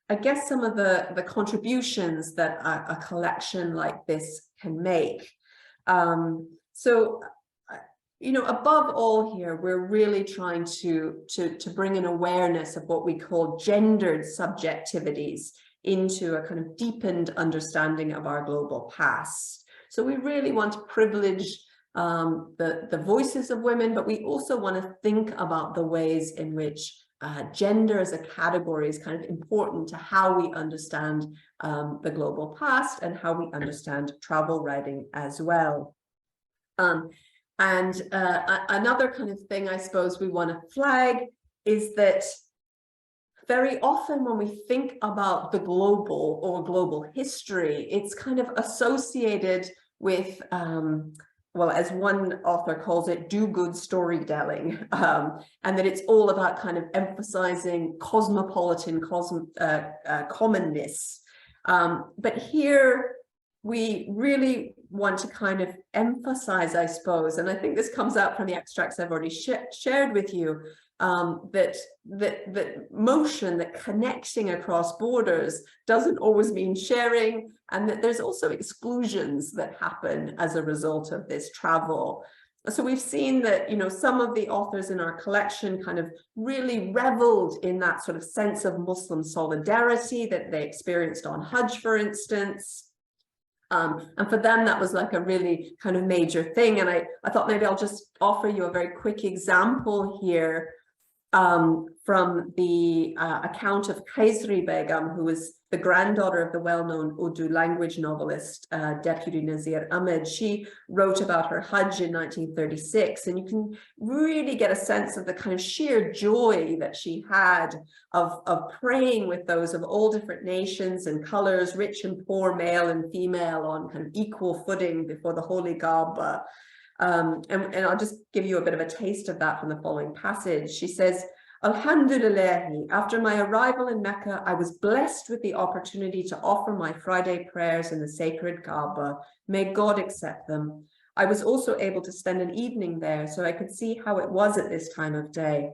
I guess some of the contributions that a collection like this can make. So, you know, above all here, we're really trying to bring an awareness of what we call gendered subjectivities into a kind of deepened understanding of our global past. So we really want to privilege the voices of women, but we also want to think about the ways in which gender as a category is kind of important to how we understand the global past and how we understand travel writing as well. Another kind of thing I suppose we want to flag is that very often when we think about the global or global history, it's kind of associated with well, as one author calls it, do-good storytelling, and that it's all about kind of emphasizing cosmopolitan commonness. But here we really want to kind of emphasize, I suppose, and I think this comes out from the extracts I've already shared with you, that motion, that connecting across borders doesn't always mean sharing, and that there's also exclusions that happen as a result of this travel. So we've seen that, you know, some of the authors in our collection kind of really reveled in that sort of sense of Muslim solidarity that they experienced on Hajj, for instance. And for them, that was like a really kind of major thing. And I thought maybe I'll just offer you a very quick example here from the account of Kayseri Begum, who was the granddaughter of the well-known Urdu language novelist, Deputy Nazir Ahmed. She wrote about her Hajj in 1936, and you can really get a sense of the kind of sheer joy that she had of praying with those of all different nations and colors, rich and poor, male and female, on kind of equal footing before the Holy Kaaba. And I'll just give you a bit of a taste of that from the following passage. She says, Alhamdulillah, after my arrival in Mecca, I was blessed with the opportunity to offer my Friday prayers in the sacred Kaaba. May God accept them. I was also able to spend an evening there, so I could see how it was at this time of day.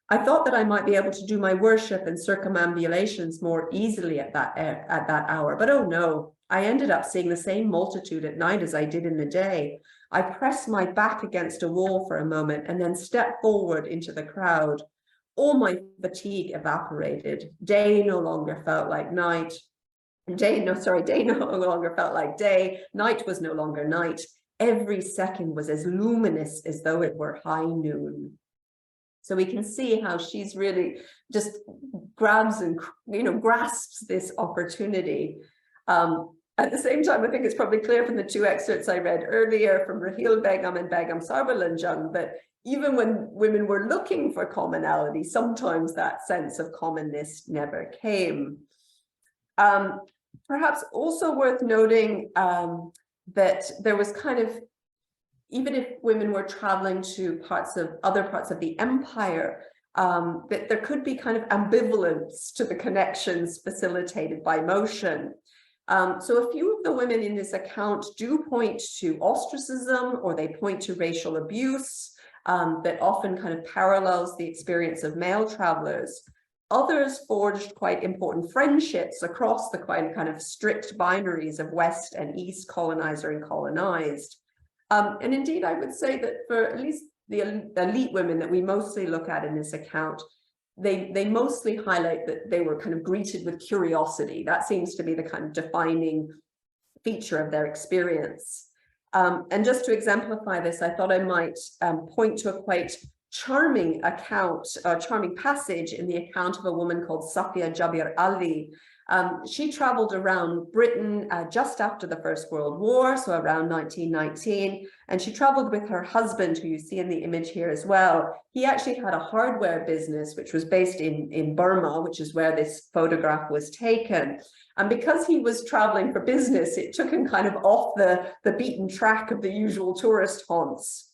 I thought that I might be able to do my worship and circumambulations more easily at that hour, but oh no, I ended up seeing the same multitude at night as I did in the day. I pressed my back against a wall for a moment and then stepped forward into the crowd. All my fatigue evaporated. Day no longer felt like night. Day no longer felt like day. Night was no longer night. every second was as luminous as though it were high noon. So we can see how she's really just grabs and, you know, grasps this opportunity. At the same time, I think it's probably clear from the two excerpts I read earlier from Rahil Begum and Begum Sarbalanjung that even when women were looking for commonality, sometimes that sense of commonness never came. Perhaps also worth noting that there was kind of, even if women were traveling to other parts of the empire, that there could be kind of ambivalence to the connections facilitated by motion. So a few of the women in this account do point to ostracism, or they point to racial abuse that often kind of parallels the experience of male travelers. Others forged quite important friendships across the kind of strict binaries of West and East, colonizer and colonized. And indeed, I would say that for at least the elite women that we mostly look at in this account, they mostly highlight that they were kind of greeted with curiosity. That seems to be the kind of defining feature of their experience. And just to exemplify this, I thought I might point to a quite charming charming passage in the account of a woman called Safia Jabir Ali. She traveled around Britain just after the First World War, so around 1919, and she traveled with her husband, who you see in the image here as well. He actually had a hardware business, which was based in Burma, which is where this photograph was taken. And because he was traveling for business, it took him kind of off the beaten track of the usual tourist haunts.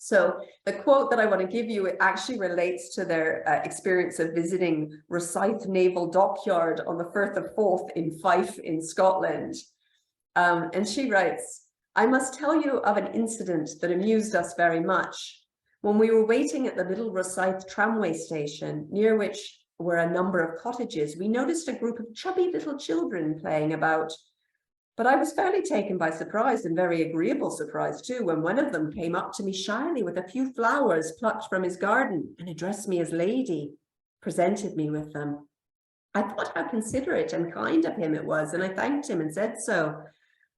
So the quote that I want to give you, it actually relates to their experience of visiting Rosyth Naval Dockyard on the Firth of Forth in Fife in Scotland. And she writes, "I must tell you of an incident that amused us very much. When we were waiting at the little Rosyth tramway station, near which were a number of cottages, we noticed a group of chubby little children playing about. But I was fairly taken by surprise, and very agreeable surprise too, when one of them came up to me shyly with a few flowers plucked from his garden and addressed me as lady, presented me with them. I thought how considerate and kind of him it was, and I thanked him and said so.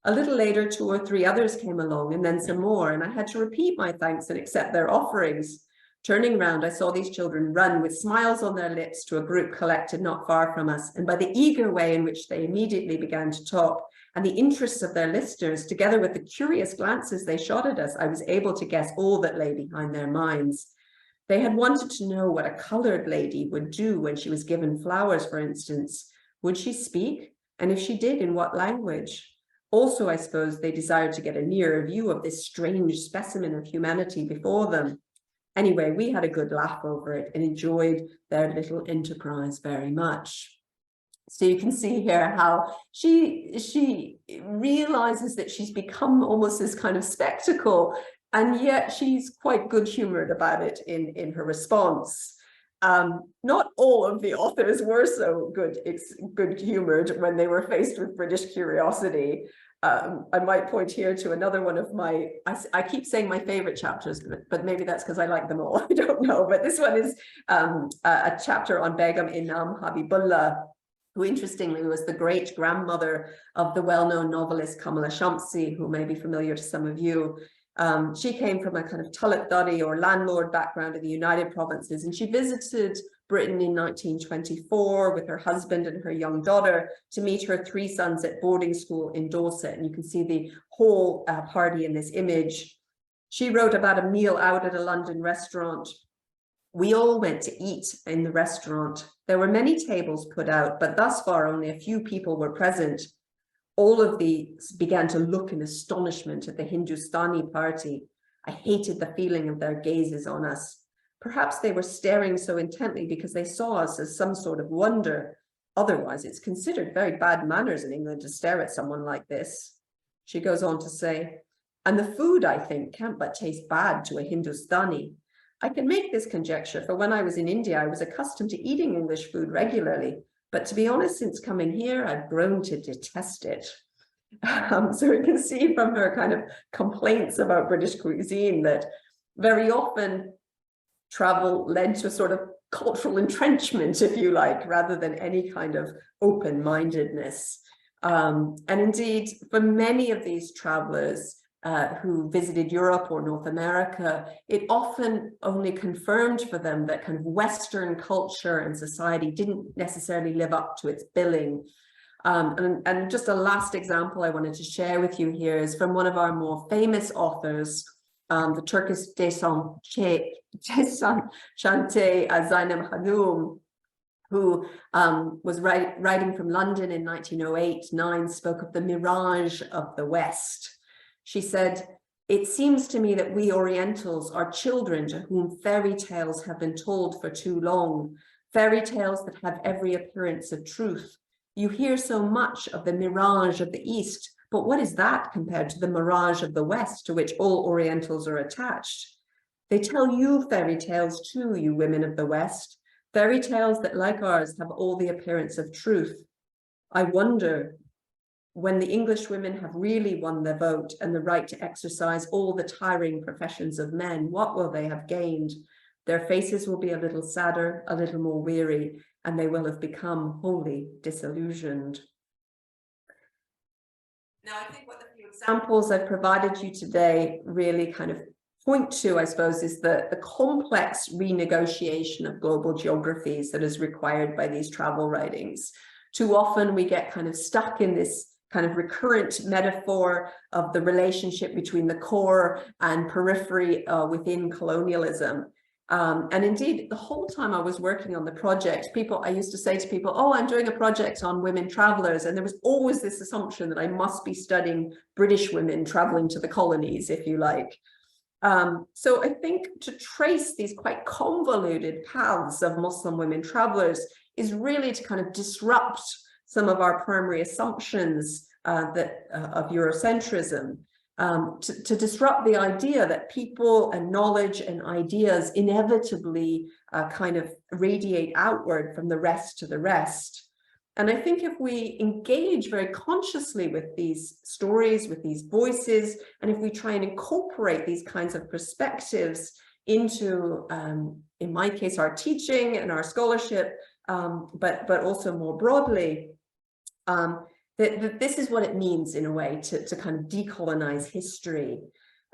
A little later, 2 or 3 others came along, and then some more, and I had to repeat my thanks and accept their offerings. Turning round, I saw these children run with smiles on their lips to a group collected not far from us, and by the eager way in which they immediately began to talk, and the interests of their listeners, together with the curious glances they shot at us, I was able to guess all that lay behind their minds. They had wanted to know what a coloured lady would do when she was given flowers, for instance. Would she speak? And if she did, in what language? Also, I suppose they desired to get a nearer view of this strange specimen of humanity before them. Anyway, we had a good laugh over it and enjoyed their little enterprise very much." So you can see here how she realizes that she's become almost this kind of spectacle, and yet she's quite good-humored about it in her response. Not all of the authors were so good-humored when they were faced with British curiosity. I might point here to another one of my, I keep saying my favorite chapters, but maybe that's because I like them all, I don't know. But this one is a chapter on Begum Inam Habibullah, who interestingly was the great-grandmother of the well-known novelist Kamala Shamsi, who may be familiar to some of you. She came from a kind of Tulip-Duddy or landlord background in the United Provinces, and she visited Britain in 1924 with her husband and her young daughter to meet her 3 sons at boarding school in Dorset. And you can see the whole party in this image. She wrote about a meal out at a London restaurant. "We all went to eat in the restaurant. There were many tables put out, but thus far only a few people were present. All of these began to look in astonishment at the Hindustani party. I hated the feeling of their gazes on us. Perhaps they were staring so intently because they saw us as some sort of wonder. Otherwise, it's considered very bad manners in England to stare at someone like this." She goes on to say, "And the food, I think, can't but taste bad to a Hindustani. I can make this conjecture, for when I was in India, I was accustomed to eating English food regularly. But to be honest, since coming here, I've grown to detest it." So we can see from her kind of complaints about British cuisine that very often travel led to a sort of cultural entrenchment, if you like, rather than any kind of open-mindedness. And indeed, for many of these travelers, who visited Europe or North America, it often only confirmed for them that kind of Western culture and society didn't necessarily live up to its billing. And just a last example I wanted to share with you here is from one of our more famous authors, the Turkish Desanché Zainem Hanum, who was writing from London in 1908-9, spoke of the mirage of the West. She said, "It seems to me that we Orientals are children to whom fairy tales have been told for too long, fairy tales that have every appearance of truth. You hear so much of the mirage of the East, but what is that compared to the mirage of the West, to which all Orientals are attached? They tell you fairy tales too, you women of the West, fairy tales that, like ours, have all the appearance of truth. I wonder, when the English women have really won the vote and the right to exercise all the tiring professions of men, what will they have gained? Their faces will be a little sadder, a little more weary, and they will have become wholly disillusioned." Now, I think what the few examples I've provided you today really kind of point to, I suppose, is the complex renegotiation of global geographies that is required by these travel writings. Too often we get kind of stuck in this kind of recurrent metaphor of the relationship between the core and periphery within colonialism. And indeed, the whole time I was working on the project, I used to say to people, "Oh, I'm doing a project on women travelers." And there was always this assumption that I must be studying British women traveling to the colonies, if you like. So I think to trace these quite convoluted paths of Muslim women travelers is really to kind of disrupt some of our primary assumptions of Eurocentrism, to disrupt the idea that people and knowledge and ideas inevitably kind of radiate outward from the rest to the rest. And I think if we engage very consciously with these stories, with these voices, and if we try and incorporate these kinds of perspectives into, in my case, our teaching and our scholarship, but also more broadly, that this is what it means in a way to kind of decolonize history.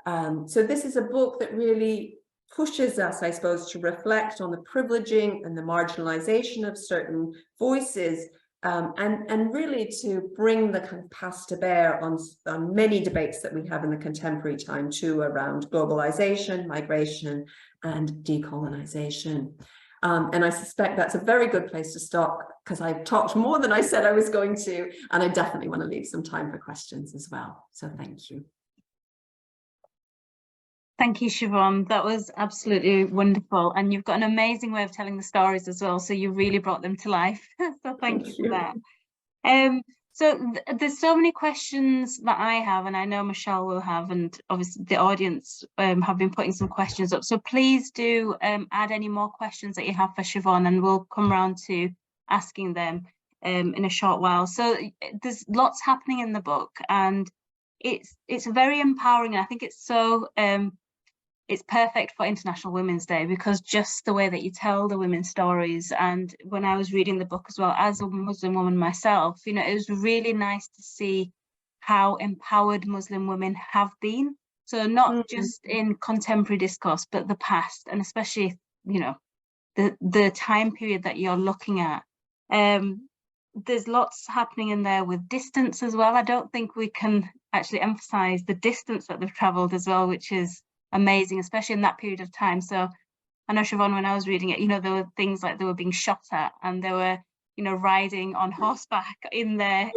So this is a book that really pushes us, I suppose, to reflect on the privileging and the marginalization of certain voices, and really to bring the kind of past to bear on many debates that we have in the contemporary time too, around globalization, migration, and decolonization. And I suspect that's a very good place to stop, because I've talked more than I said I was going to, and I definitely want to leave some time for questions as well. So thank you. Thank you, Siobhan. That was absolutely wonderful. And you've got an amazing way of telling the stories as well. So you really brought them to life. So thank you for that. So there's so many questions that I have, and I know Michelle will have, and obviously the audience have been putting some questions up. So please do add any more questions that you have for Siobhan, and we'll come round to asking them in a short while. So there's lots happening in the book, and it's very empowering. And I think it's so it's perfect for International Women's Day, because just the way that you tell the women's stories. And when I was reading the book as well, as a Muslim woman myself, you know, it was really nice to see how empowered Muslim women have been. So not just in contemporary discourse, but the past, and especially, you know, the time period that you're looking at. There's lots happening in there with distance as well. I don't think we can actually emphasize the distance that they've traveled as well, which is amazing, especially in that period of time. So I know, Siobhan, when I was reading it, you know, there were things like they were being shot at, and they were, you know, riding on horseback in their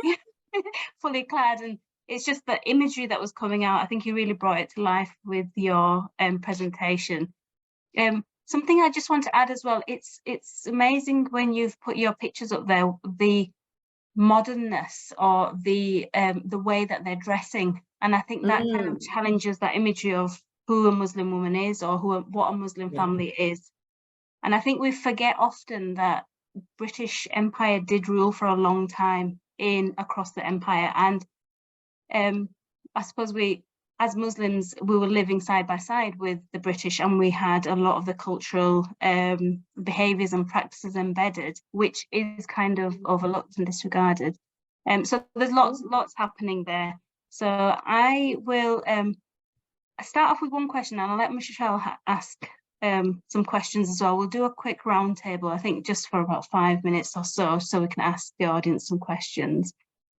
fully clad, and it's just the imagery that was coming out. I think you really brought it to life with your presentation. Something I just want to add as well, it's amazing when you've put your pictures up there, the modernness or the way that they're dressing, and I think that kind of challenges that imagery of who a Muslim woman is, or what a Muslim family is. And I think we forget often that British Empire did rule for a long time across the empire, and I suppose we, as Muslims, we were living side by side with the British, and we had a lot of the cultural behaviours and practices embedded, which is kind of overlooked and disregarded. So there's lots happening there. So I will start off with one question, and I'll let Michelle ask some questions as well. We'll do a quick round table, I think just for about 5 minutes or so we can ask the audience some questions.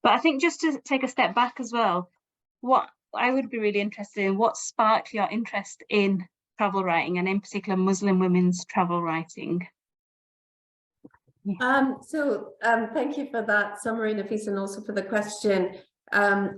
But I think just to take a step back as well, what I would be really interested in, what sparked your interest in travel writing, and in particular Muslim women's travel writing? Thank you for that summary, Nafisa, and also for the question.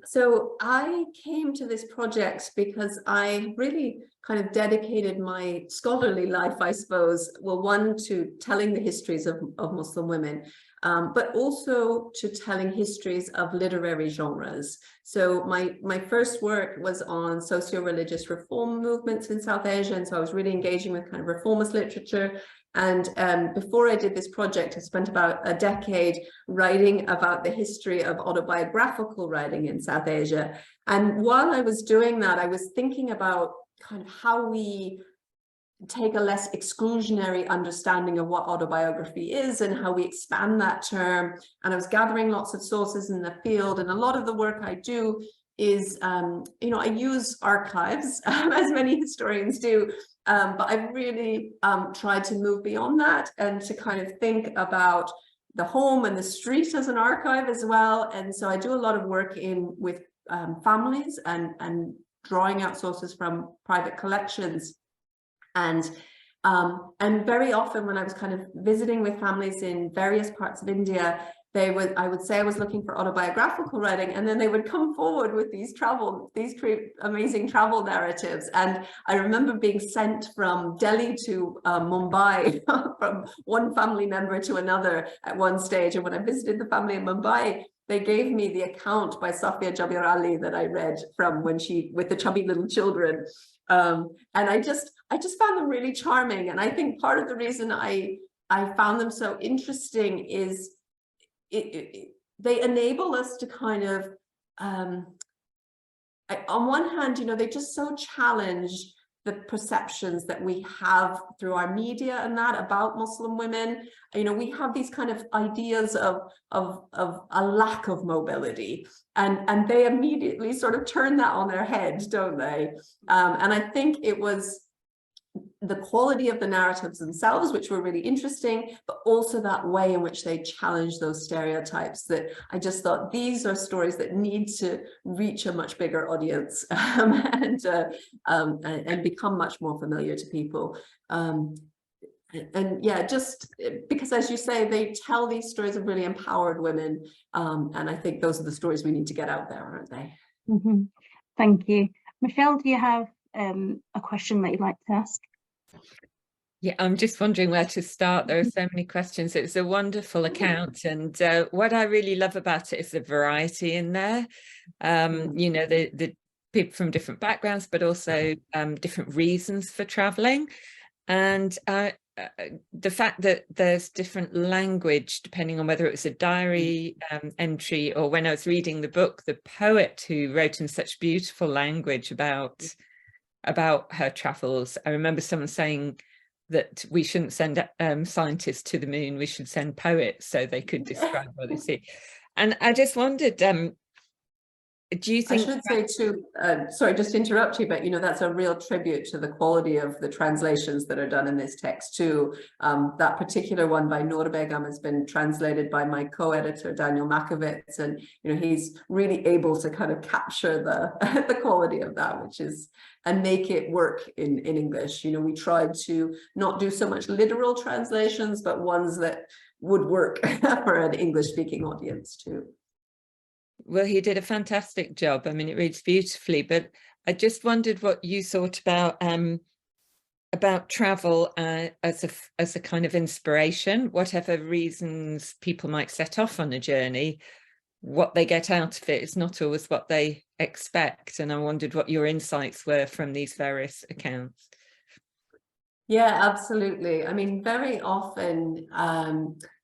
So I came to this project because I really kind of dedicated my scholarly life, I suppose, well, one, to telling the histories of Muslim women, but also to telling histories of literary genres. So my first work was on socio-religious reform movements in South Asia, and so I was really engaging with kind of reformist literature. And before I did this project, I spent about a decade writing about the history of autobiographical writing in South Asia. And while I was doing that, I was thinking about kind of how we take a less exclusionary understanding of what autobiography is and how we expand that term. And I was gathering lots of sources in the field, and a lot of the work I do is, I use archives, as many historians do, but I've really tried to move beyond that and to kind of think about the home and the street as an archive as well. And so I do a lot of work with families and drawing out sources from private collections. And very often when I was kind of visiting with families in various parts of India, I would say I was looking for autobiographical writing, and then they would come forward with these amazing travel narratives. And I remember being sent from Delhi to Mumbai from one family member to another at one stage. And when I visited the family in Mumbai, they gave me the account by Safia Jabir Ali that I read from when with the chubby little children. And I just found them really charming. And I think part of the reason I found them so interesting is they enable us to kind of, on one hand, they just so challenge the perceptions that we have through our media and that about Muslim women. We have these kind of ideas of a lack of mobility, and they immediately sort of turn that on their head, don't they? And I think it was the quality of the narratives themselves, which were really interesting, but also that way in which they challenge those stereotypes, that I just thought these are stories that need to reach a much bigger audience and become much more familiar to people. And yeah, just because, as you say, they tell these stories of really empowered women. And I think those are the stories we need to get out there, aren't they? Mm-hmm. Thank you. Michelle, do you have a question that you'd like to ask? Yeah, I'm just wondering where to start. There are so many questions. It's a wonderful account, and what I really love about it is the variety in there. The people from different backgrounds, but also different reasons for traveling, and the fact that there's different language depending on whether it was a diary entry, or when I was reading the book, the poet who wrote in such beautiful language about her travels. I remember someone saying that we shouldn't send scientists to the moon, we should send poets so they could describe what they see. And I just wondered, do you think— I should say too, sorry, just to interrupt you, but that's a real tribute to the quality of the translations that are done in this text too. That particular one by Noor Begum has been translated by my co-editor Daniel Majchrowicz, and he's really able to kind of capture the quality of that, and make it work in English. We tried to not do so much literal translations, but ones that would work for an English-speaking audience too. Well, he did a fantastic job. I mean, it reads beautifully, but I just wondered what you thought about travel as a kind of inspiration, whatever reasons people might set off on a journey. What they get out of it is not always what they expect. And I wondered what your insights were from these various accounts. Yeah, absolutely. I mean, very often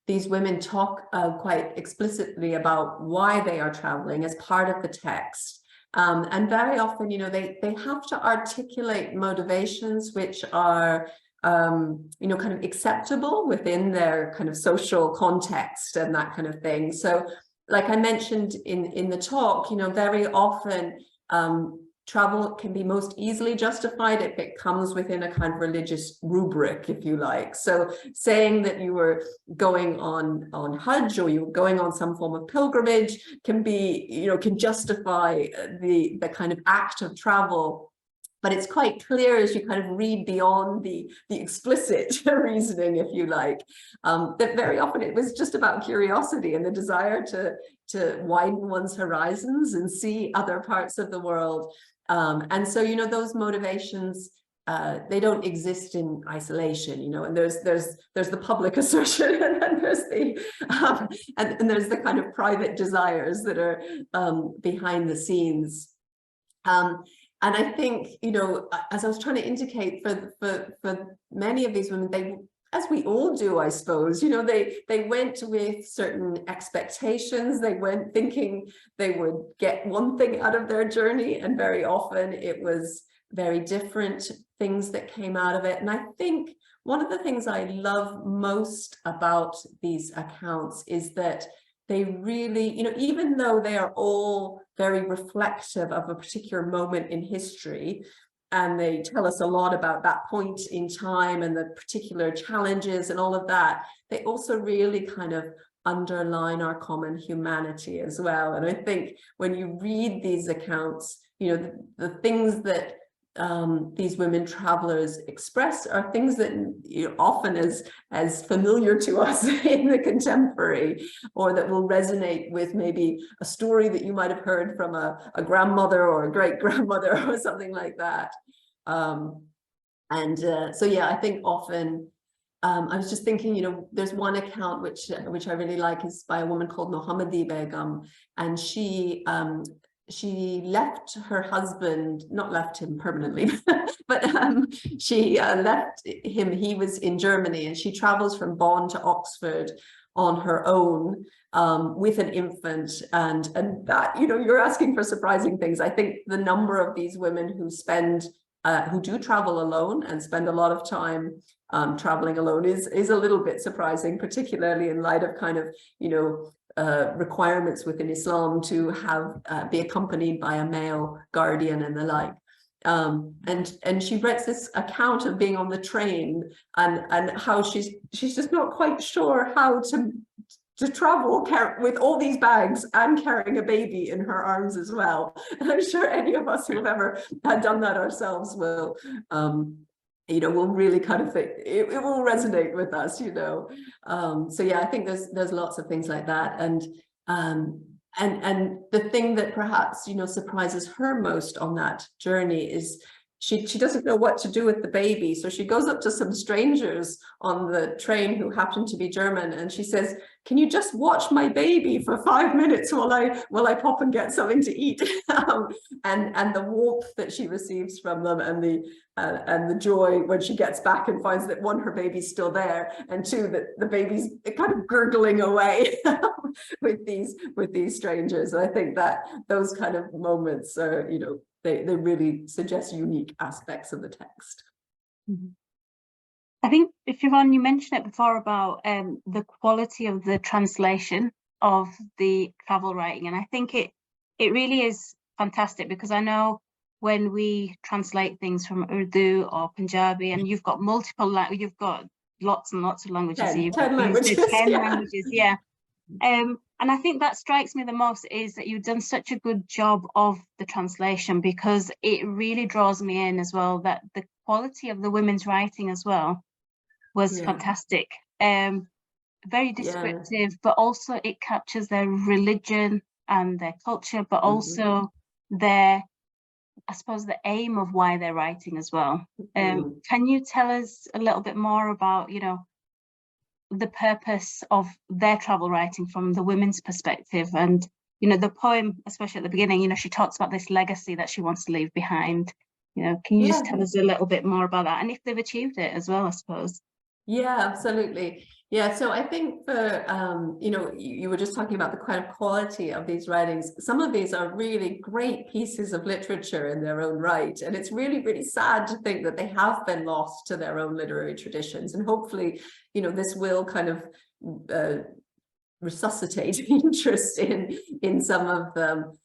these women talk quite explicitly about why they are traveling as part of the text. And very often, they have to articulate motivations which are kind of acceptable within their kind of social context and that kind of thing. So like I mentioned in the talk, you know, very often travel can be most easily justified if it comes within a kind of religious rubric, if you like. So saying that you were going on Hajj or you were going on some form of pilgrimage can be, you know, can justify the kind of act of travel. But it's quite clear as you kind of read beyond the explicit reasoning, if you like, that very often it was just about curiosity and the desire to widen one's horizons and see other parts of the world. And so, you know, those motivations, they don't exist in isolation, you know, and there's the public assertion, and then there's the and there's the kind of private desires that are behind the scenes. And I think, you know, as I was trying to indicate, for many of these women, they, as we all do, I suppose, you know, they went with certain expectations. They went thinking they would get one thing out of their journey, and very often it was very different things that came out of it. And I think one of the things I love most about these accounts is that they really, you know, even though they are all very reflective of a particular moment in history, and they tell us a lot about that point in time and the particular challenges and all of that, they also really kind of underline our common humanity as well. And I think when you read these accounts, you know, the things that these women travelers express are things that, you know, often as familiar to us in the contemporary, or that will resonate with maybe a story that you might have heard from a grandmother or a great grandmother or something like that. So yeah, I think often I was just thinking, you know, there's one account which I really like, is by a woman called Mohammadi Begum, and she left her husband, not left him permanently, but she left him. He was in Germany, and she travels from Bonn to Oxford on her own with an infant, and that, you know, you're asking for surprising things. I think the number of these women who do travel alone and spend a lot of time traveling alone is a little bit surprising, particularly in light of kind of, you know, requirements within Islam to have be accompanied by a male guardian and the like. And she writes this account of being on the train and how she's just not quite sure how to travel with all these bags and carrying a baby in her arms as well. And I'm sure any of us who have ever done that ourselves will you know, will really kind of think it will resonate with us, you know. So yeah, I think there's lots of things like that. And the thing that perhaps, you know, surprises her most on that journey is she doesn't know what to do with the baby. So she goes up to some strangers on the train who happen to be German, and she says, "Can you just watch my baby for 5 minutes while I pop and get something to eat?" And the warmth that she receives from them, and the joy when she gets back and finds that, one, her baby's still there, and two, that the baby's kind of gurgling away with these strangers. And I think that those kind of moments are, you know, they really suggest unique aspects of the text. Mm-hmm. I think, Siobhan, you mentioned it before about the quality of the translation of the travel writing, and I think it really is fantastic, because I know when we translate things from Urdu or Punjabi, and you've got multiple you've got lots and lots of languages. 10 languages. 10 yeah. languages, yeah. And I think that strikes me the most is that you've done such a good job of the translation, because it really draws me in as well, that the quality of the women's writing as well was fantastic. Very descriptive, but also it captures their religion and their culture, but also their, I suppose, the aim of why they're writing as well. Can you tell us a little bit more about, you know, the purpose of their travel writing from the women's perspective? And, you know, the poem, especially at the beginning, you know, she talks about this legacy that she wants to leave behind. You know, can you just tell us a little bit more about that, and if they've achieved it as well, I suppose? Yeah, absolutely. Yeah, so I think for, you know, you were just talking about the kind of quality of these writings. Some of these are really great pieces of literature in their own right. And it's really, really sad to think that they have been lost to their own literary traditions. And hopefully, you know, this will kind of resuscitate interest in some of them.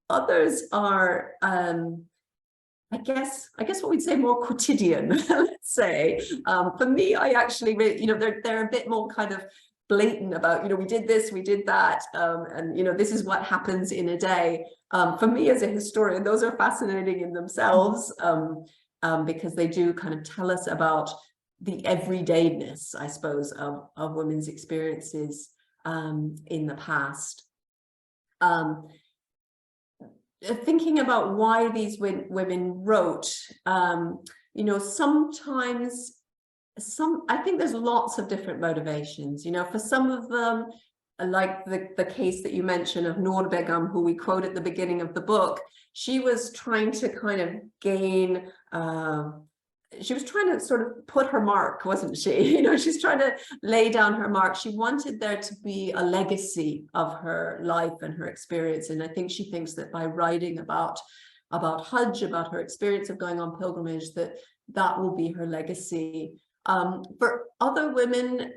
Others are, I guess what we'd say more quotidian, let's say. For me, I actually, they're a bit more kind of blatant about, we did this, we did that, and this is what happens in a day. For me as a historian, those are fascinating in themselves, because they do kind of tell us about the everydayness, I suppose, of women's experiences in the past. Thinking about why these women wrote, sometimes I think there's lots of different motivations. For some of them, like the case that you mentioned of Nur Begum, who we quote at the beginning of the book, she was trying to kind of gain, she was trying to sort of put her mark, wasn't she? She's trying to lay down her mark. She wanted there to be a legacy of her life and her experience. And I think she thinks that by writing about Hajj, about her experience of going on pilgrimage, that will be her legacy. For other women,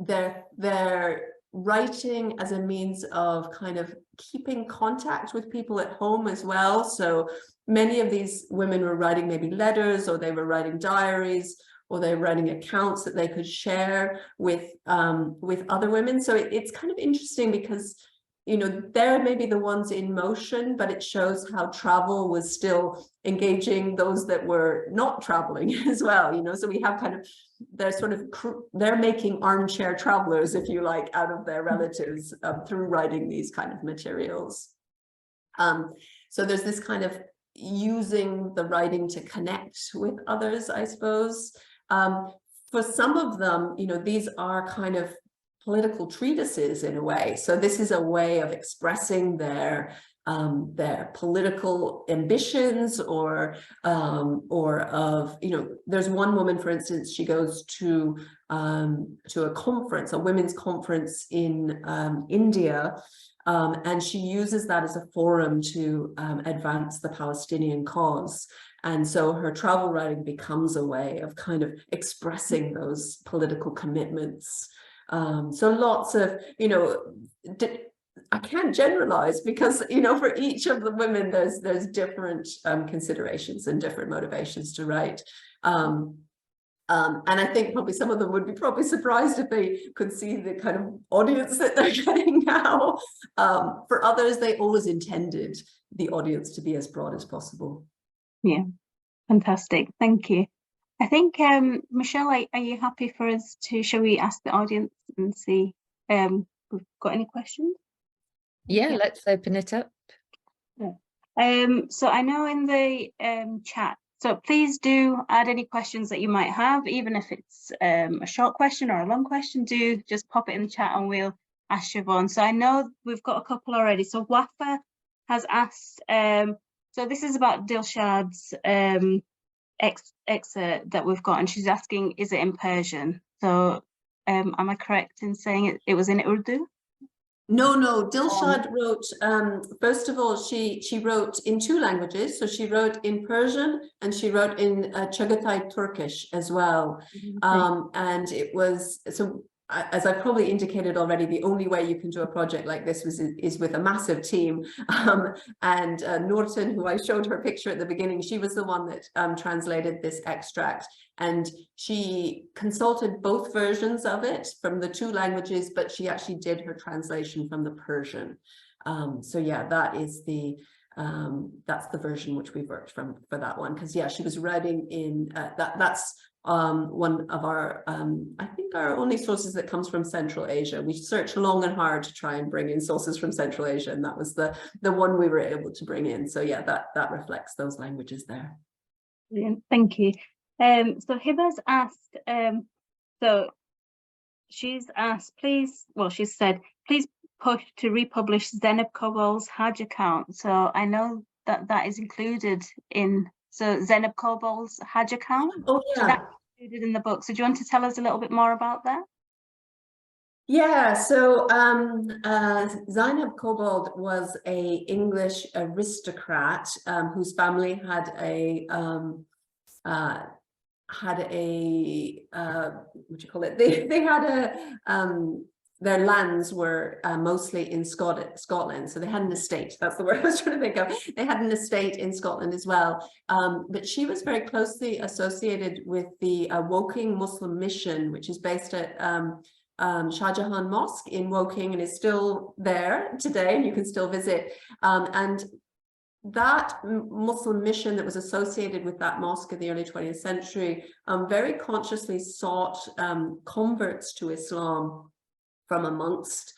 they're writing as a means of kind of keeping contact with people at home as well. So many of these women were writing maybe letters, or they were writing diaries, or they were writing accounts that they could share with other women. So it's kind of interesting because they're maybe the ones in motion, but it shows how travel was still engaging those that were not traveling as well. So we have kind of, they're making armchair travelers, if you like, out of their relatives through writing these kind of materials. So there's this kind of using the writing to connect with others, I suppose. For some of them, these are kind of political treatises in a way. So this is a way of expressing their political ambitions, or of, there's one woman, for instance, she goes to a conference, a women's conference in India, and she uses that as a forum to advance the Palestinian cause. And so her travel writing becomes a way of kind of expressing those political commitments. So lots of, I can't generalize because, for each of the women, there's different considerations and different motivations to write. And I think probably some of them would be probably surprised if they could see the kind of audience that they're getting now. For others, they always intended the audience to be as broad as possible. Yeah, fantastic. Thank you. I think, Michelle, are you happy for us to, shall we ask the audience and see if we've got any questions? Yeah, let's open it up. Yeah. So I know in the chat, so please do add any questions that you might have, even if it's a short question or a long question, do just pop it in the chat and we'll ask Siobhan. So I know we've got a couple already. So Wafa has asked, so this is about Dilshad's excerpt that we've got, and she's asking, is it in Persian? So am I correct in saying it was in Urdu? No, Dilshad wrote, first of all, she wrote in 2 languages. So she wrote in Persian and she wrote in Chagatai Turkish as well. And it was, so as I probably indicated already, the only way you can do a project like this is with a massive team. And Nurten, who I showed her picture at the beginning, she was the one that translated this extract. And she consulted both versions of it from the 2 languages, but she actually did her translation from the Persian. So yeah, that is that's the version which we've worked from for that one. Because yeah, she was writing in that's one of our, I think our only sources that comes from Central Asia. We searched long and hard to try and bring in sources from Central Asia, and that was the one we were able to bring in. So yeah, that reflects those languages there. Brilliant, thank you. So Hiba's asked, so she's asked, please, well, she said, please push to republish Zainab Kobol's Hajj account. So I know that is included in, so Zainab Kobol's Hajj account. Oh yeah. So that's included in the book. So do you want to tell us a little bit more about that? Yeah, so Zainab Kobold was an English aristocrat whose family had a what do you call it? They had their lands were mostly in Scotland, so they had an estate. That's the word I was trying to think of. They had an estate in Scotland as well. But she was very closely associated with the Woking Muslim mission, which is based at Shah Jahan Mosque in Woking, and is still there today, and you can still visit. And that Muslim mission that was associated with that mosque in the early 20th century very consciously sought converts to Islam from amongst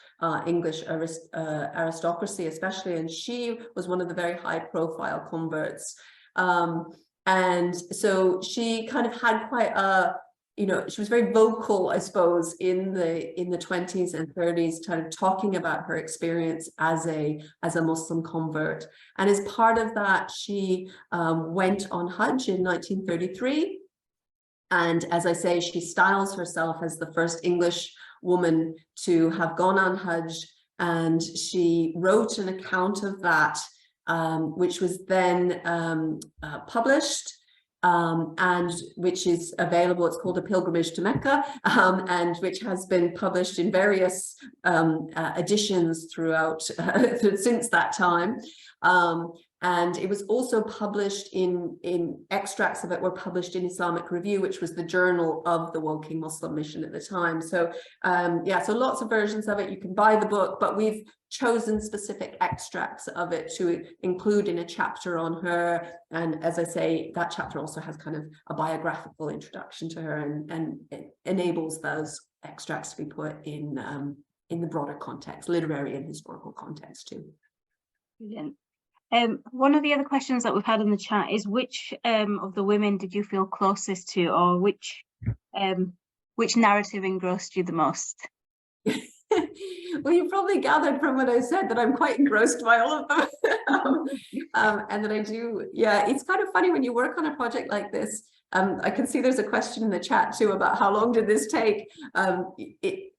English aristocracy especially, and she was one of the very high-profile converts. And so she kind of had quite a, you know, she was very vocal, I suppose, in the 20s and 30s, kind of talking about her experience as a Muslim convert. And as part of that, she went on Hajj in 1933. And as I say, she styles herself as the first English woman to have gone on Hajj, and she wrote an account of that, which was then published, and which is available. It's called A Pilgrimage to Mecca, and which has been published in various editions throughout since that time. And it was also published in extracts of it were published in Islamic Review, which was the journal of the Woking Muslim mission at the time. So yeah, so lots of versions of it. You can buy the book, but we've chosen specific extracts of it to include in a chapter on her. And as I say, that chapter also has kind of a biographical introduction to her, and it enables those extracts to be put in the broader context, literary and historical context too. Brilliant. One of the other questions that we've had in the chat is which of the women did you feel closest to, or which narrative engrossed you the most? Well, you probably gathered from what I said that I'm quite engrossed by all of them. And that I do, yeah, it's kind of funny when you work on a project like this. I can see there's a question in the chat too about how long did this take.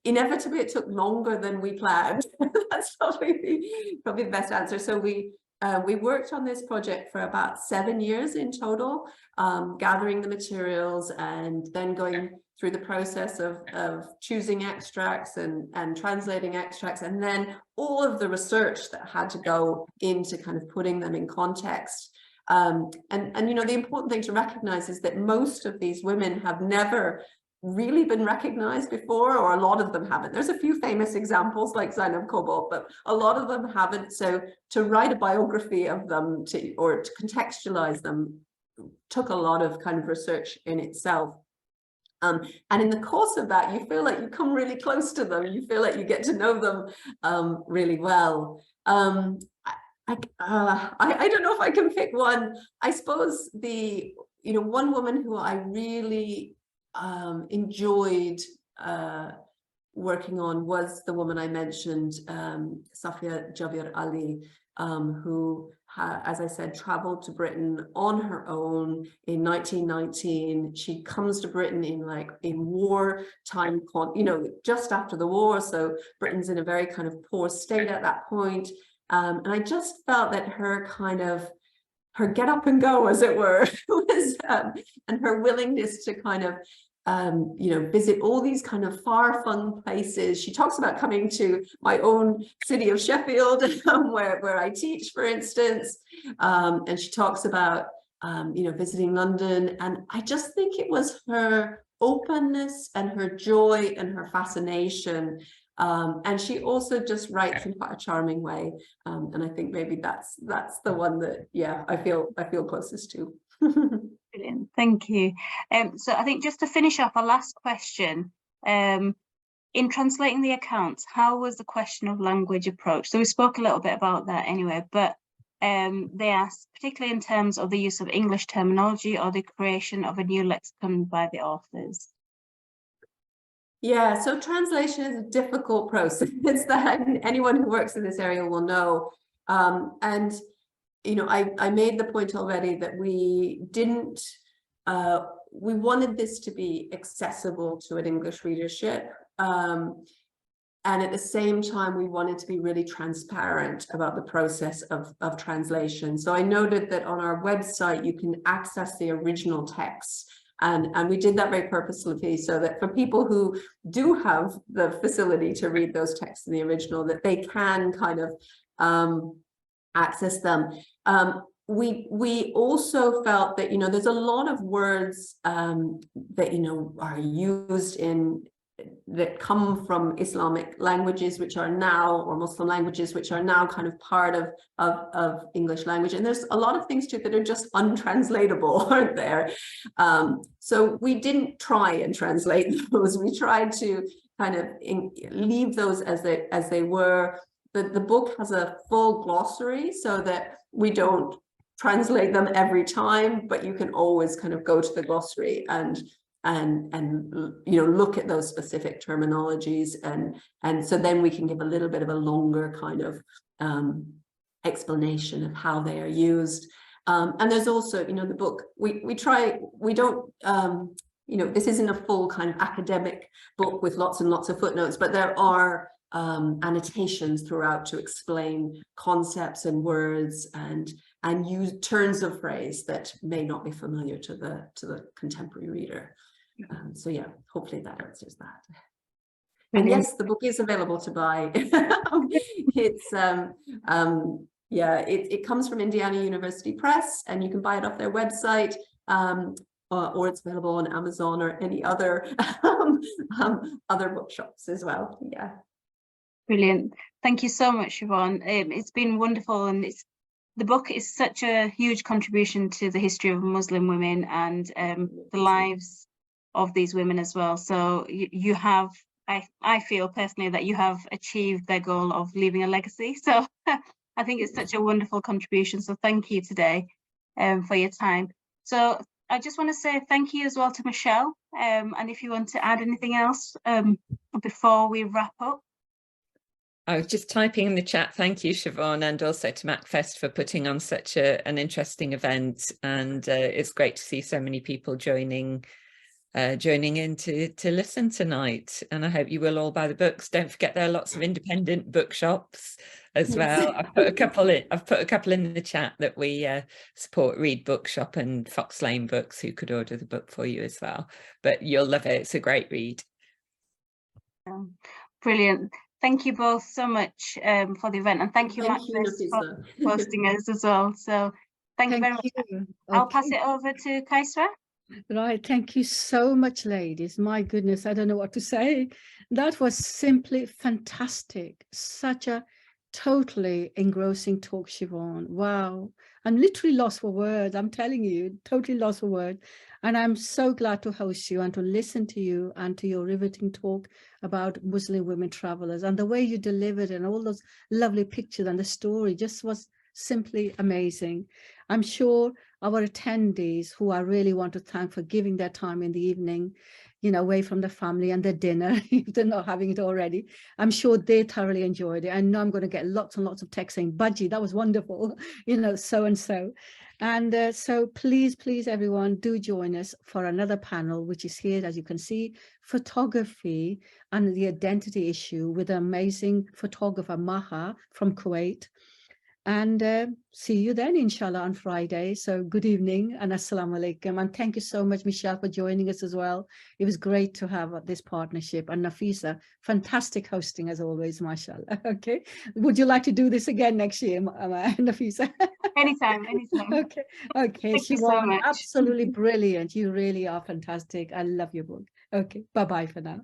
Inevitably, it took longer than we planned. That's probably the best answer. So we worked on this project for about 7 years in total, gathering the materials and then going through the process of choosing extracts and translating extracts, and then all of the research that had to go into kind of putting them in context. And you know, the important thing to recognize is that most of these women have never really been recognized before, or a lot of them haven't. There's a few famous examples like Zainab Cobalt, but a lot of them haven't. So to write a biography of them or to contextualize them took a lot of kind of research in itself. And in the course of that, you feel like you come really close to them. You feel like you get to know them really well. I don't know if I can pick one. I suppose one woman who I really enjoyed working on was the woman I mentioned, Safia Jabir Ali, who, as I said, traveled to Britain on her own in 1919. She comes to Britain in wartime, just after the war. So Britain's in a very kind of poor state at that point. And I just felt that her get up and go, as it were, was, and her willingness to kind of, visit all these kind of far-flung places. She talks about coming to my own city of Sheffield, where I teach, for instance, and she talks about, visiting London. And I just think it was her openness and her joy and her fascination. And she also just writes in quite a charming way. And I think maybe that's the one that, yeah, I feel closest to. Brilliant, thank you. So I think just to finish up, our last question, in translating the accounts, how was the question of language approached? So we spoke a little bit about that anyway, but they asked, particularly in terms of the use of English terminology or the creation of a new lexicon by the authors. Yeah, so translation is a difficult process that anyone who works in this area will know. And I made the point already that we wanted this to be accessible to an English readership. And at the same time, we wanted to be really transparent about the process of translation. So I noted that on our website, you can access the original texts And we did that very purposefully so that for people who do have the facility to read those texts in the original, that they can kind of access them. We also felt that, there's a lot of words that, are used that come from Islamic languages, which are now, or Muslim languages, which are now kind of part of English language. And there's a lot of things too that are just untranslatable, aren't there? So we didn't try and translate those. We tried to kind of leave those as they were. The book has a full glossary so that we don't translate them every time, but you can always kind of go to the glossary and look at those specific terminologies, and so then we can give a little bit of a longer kind of explanation of how they are used. And there's also, the book, we don't, this isn't a full kind of academic book with lots and lots of footnotes, but there are annotations throughout to explain concepts and words and use turns of phrase that may not be familiar to the contemporary reader. So yeah, hopefully that answers that. And yes, the book is available to buy. It's it comes from Indiana University Press, and you can buy it off their website, or it's available on Amazon or any other other bookshops as well. Yeah. Brilliant. Thank you so much, Siobhan. It's been wonderful, and the book is such a huge contribution to the history of Muslim women and the lives of these women as well. So you have, I feel personally that you have achieved their goal of leaving a legacy. So I think it's such a wonderful contribution. So thank you today for your time. So I just want to say thank you as well to Michelle. And if you want to add anything else before we wrap up. I was just typing in the chat, thank you, Siobhan, and also to MACFEST for putting on such an interesting event. And it's great to see so many people joining in to listen tonight. And I hope you will all buy the books. Don't forget there are lots of independent bookshops as well. I've put a couple in the chat that we support, Read Bookshop and Fox Lane Books, who could order the book for you as well. But you'll love it. It's a great read. Brilliant. Thank you both so much for the event, and thank you, MACFEST, for hosting us as well. So thank you very much. Okay. I'll pass it over to Kaisra. Right, thank you so much, ladies. My goodness, I don't know what to say. That was simply fantastic. Such a totally engrossing talk, Siobhan. Wow, I'm literally lost for words. I'm telling you, totally lost for words. And I'm so glad to host you and to listen to you and to your riveting talk about Muslim women travelers, and the way you delivered and all those lovely pictures, and the story just was simply amazing. I'm sure our attendees, who I really want to thank for giving their time in the evening, away from the family and their dinner, if they're not having it already, I'm sure they thoroughly enjoyed it. I know I'm going to get lots and lots of texts saying, Budgie, that was wonderful, so and so. And so please, everyone, do join us for another panel, which is here, as you can see, photography and the identity issue with an amazing photographer, Maha from Kuwait. And see you then, inshallah, on Friday. So good evening and assalamu alaikum. And thank you so much, Michelle, for joining us as well. It was great to have this partnership. And Nafisa, fantastic hosting as always, mashallah. Okay. Would you like to do this again next year, Nafisa? Anytime. Okay. She was absolutely brilliant. You really are fantastic. I love your book. Okay. Bye-bye for now.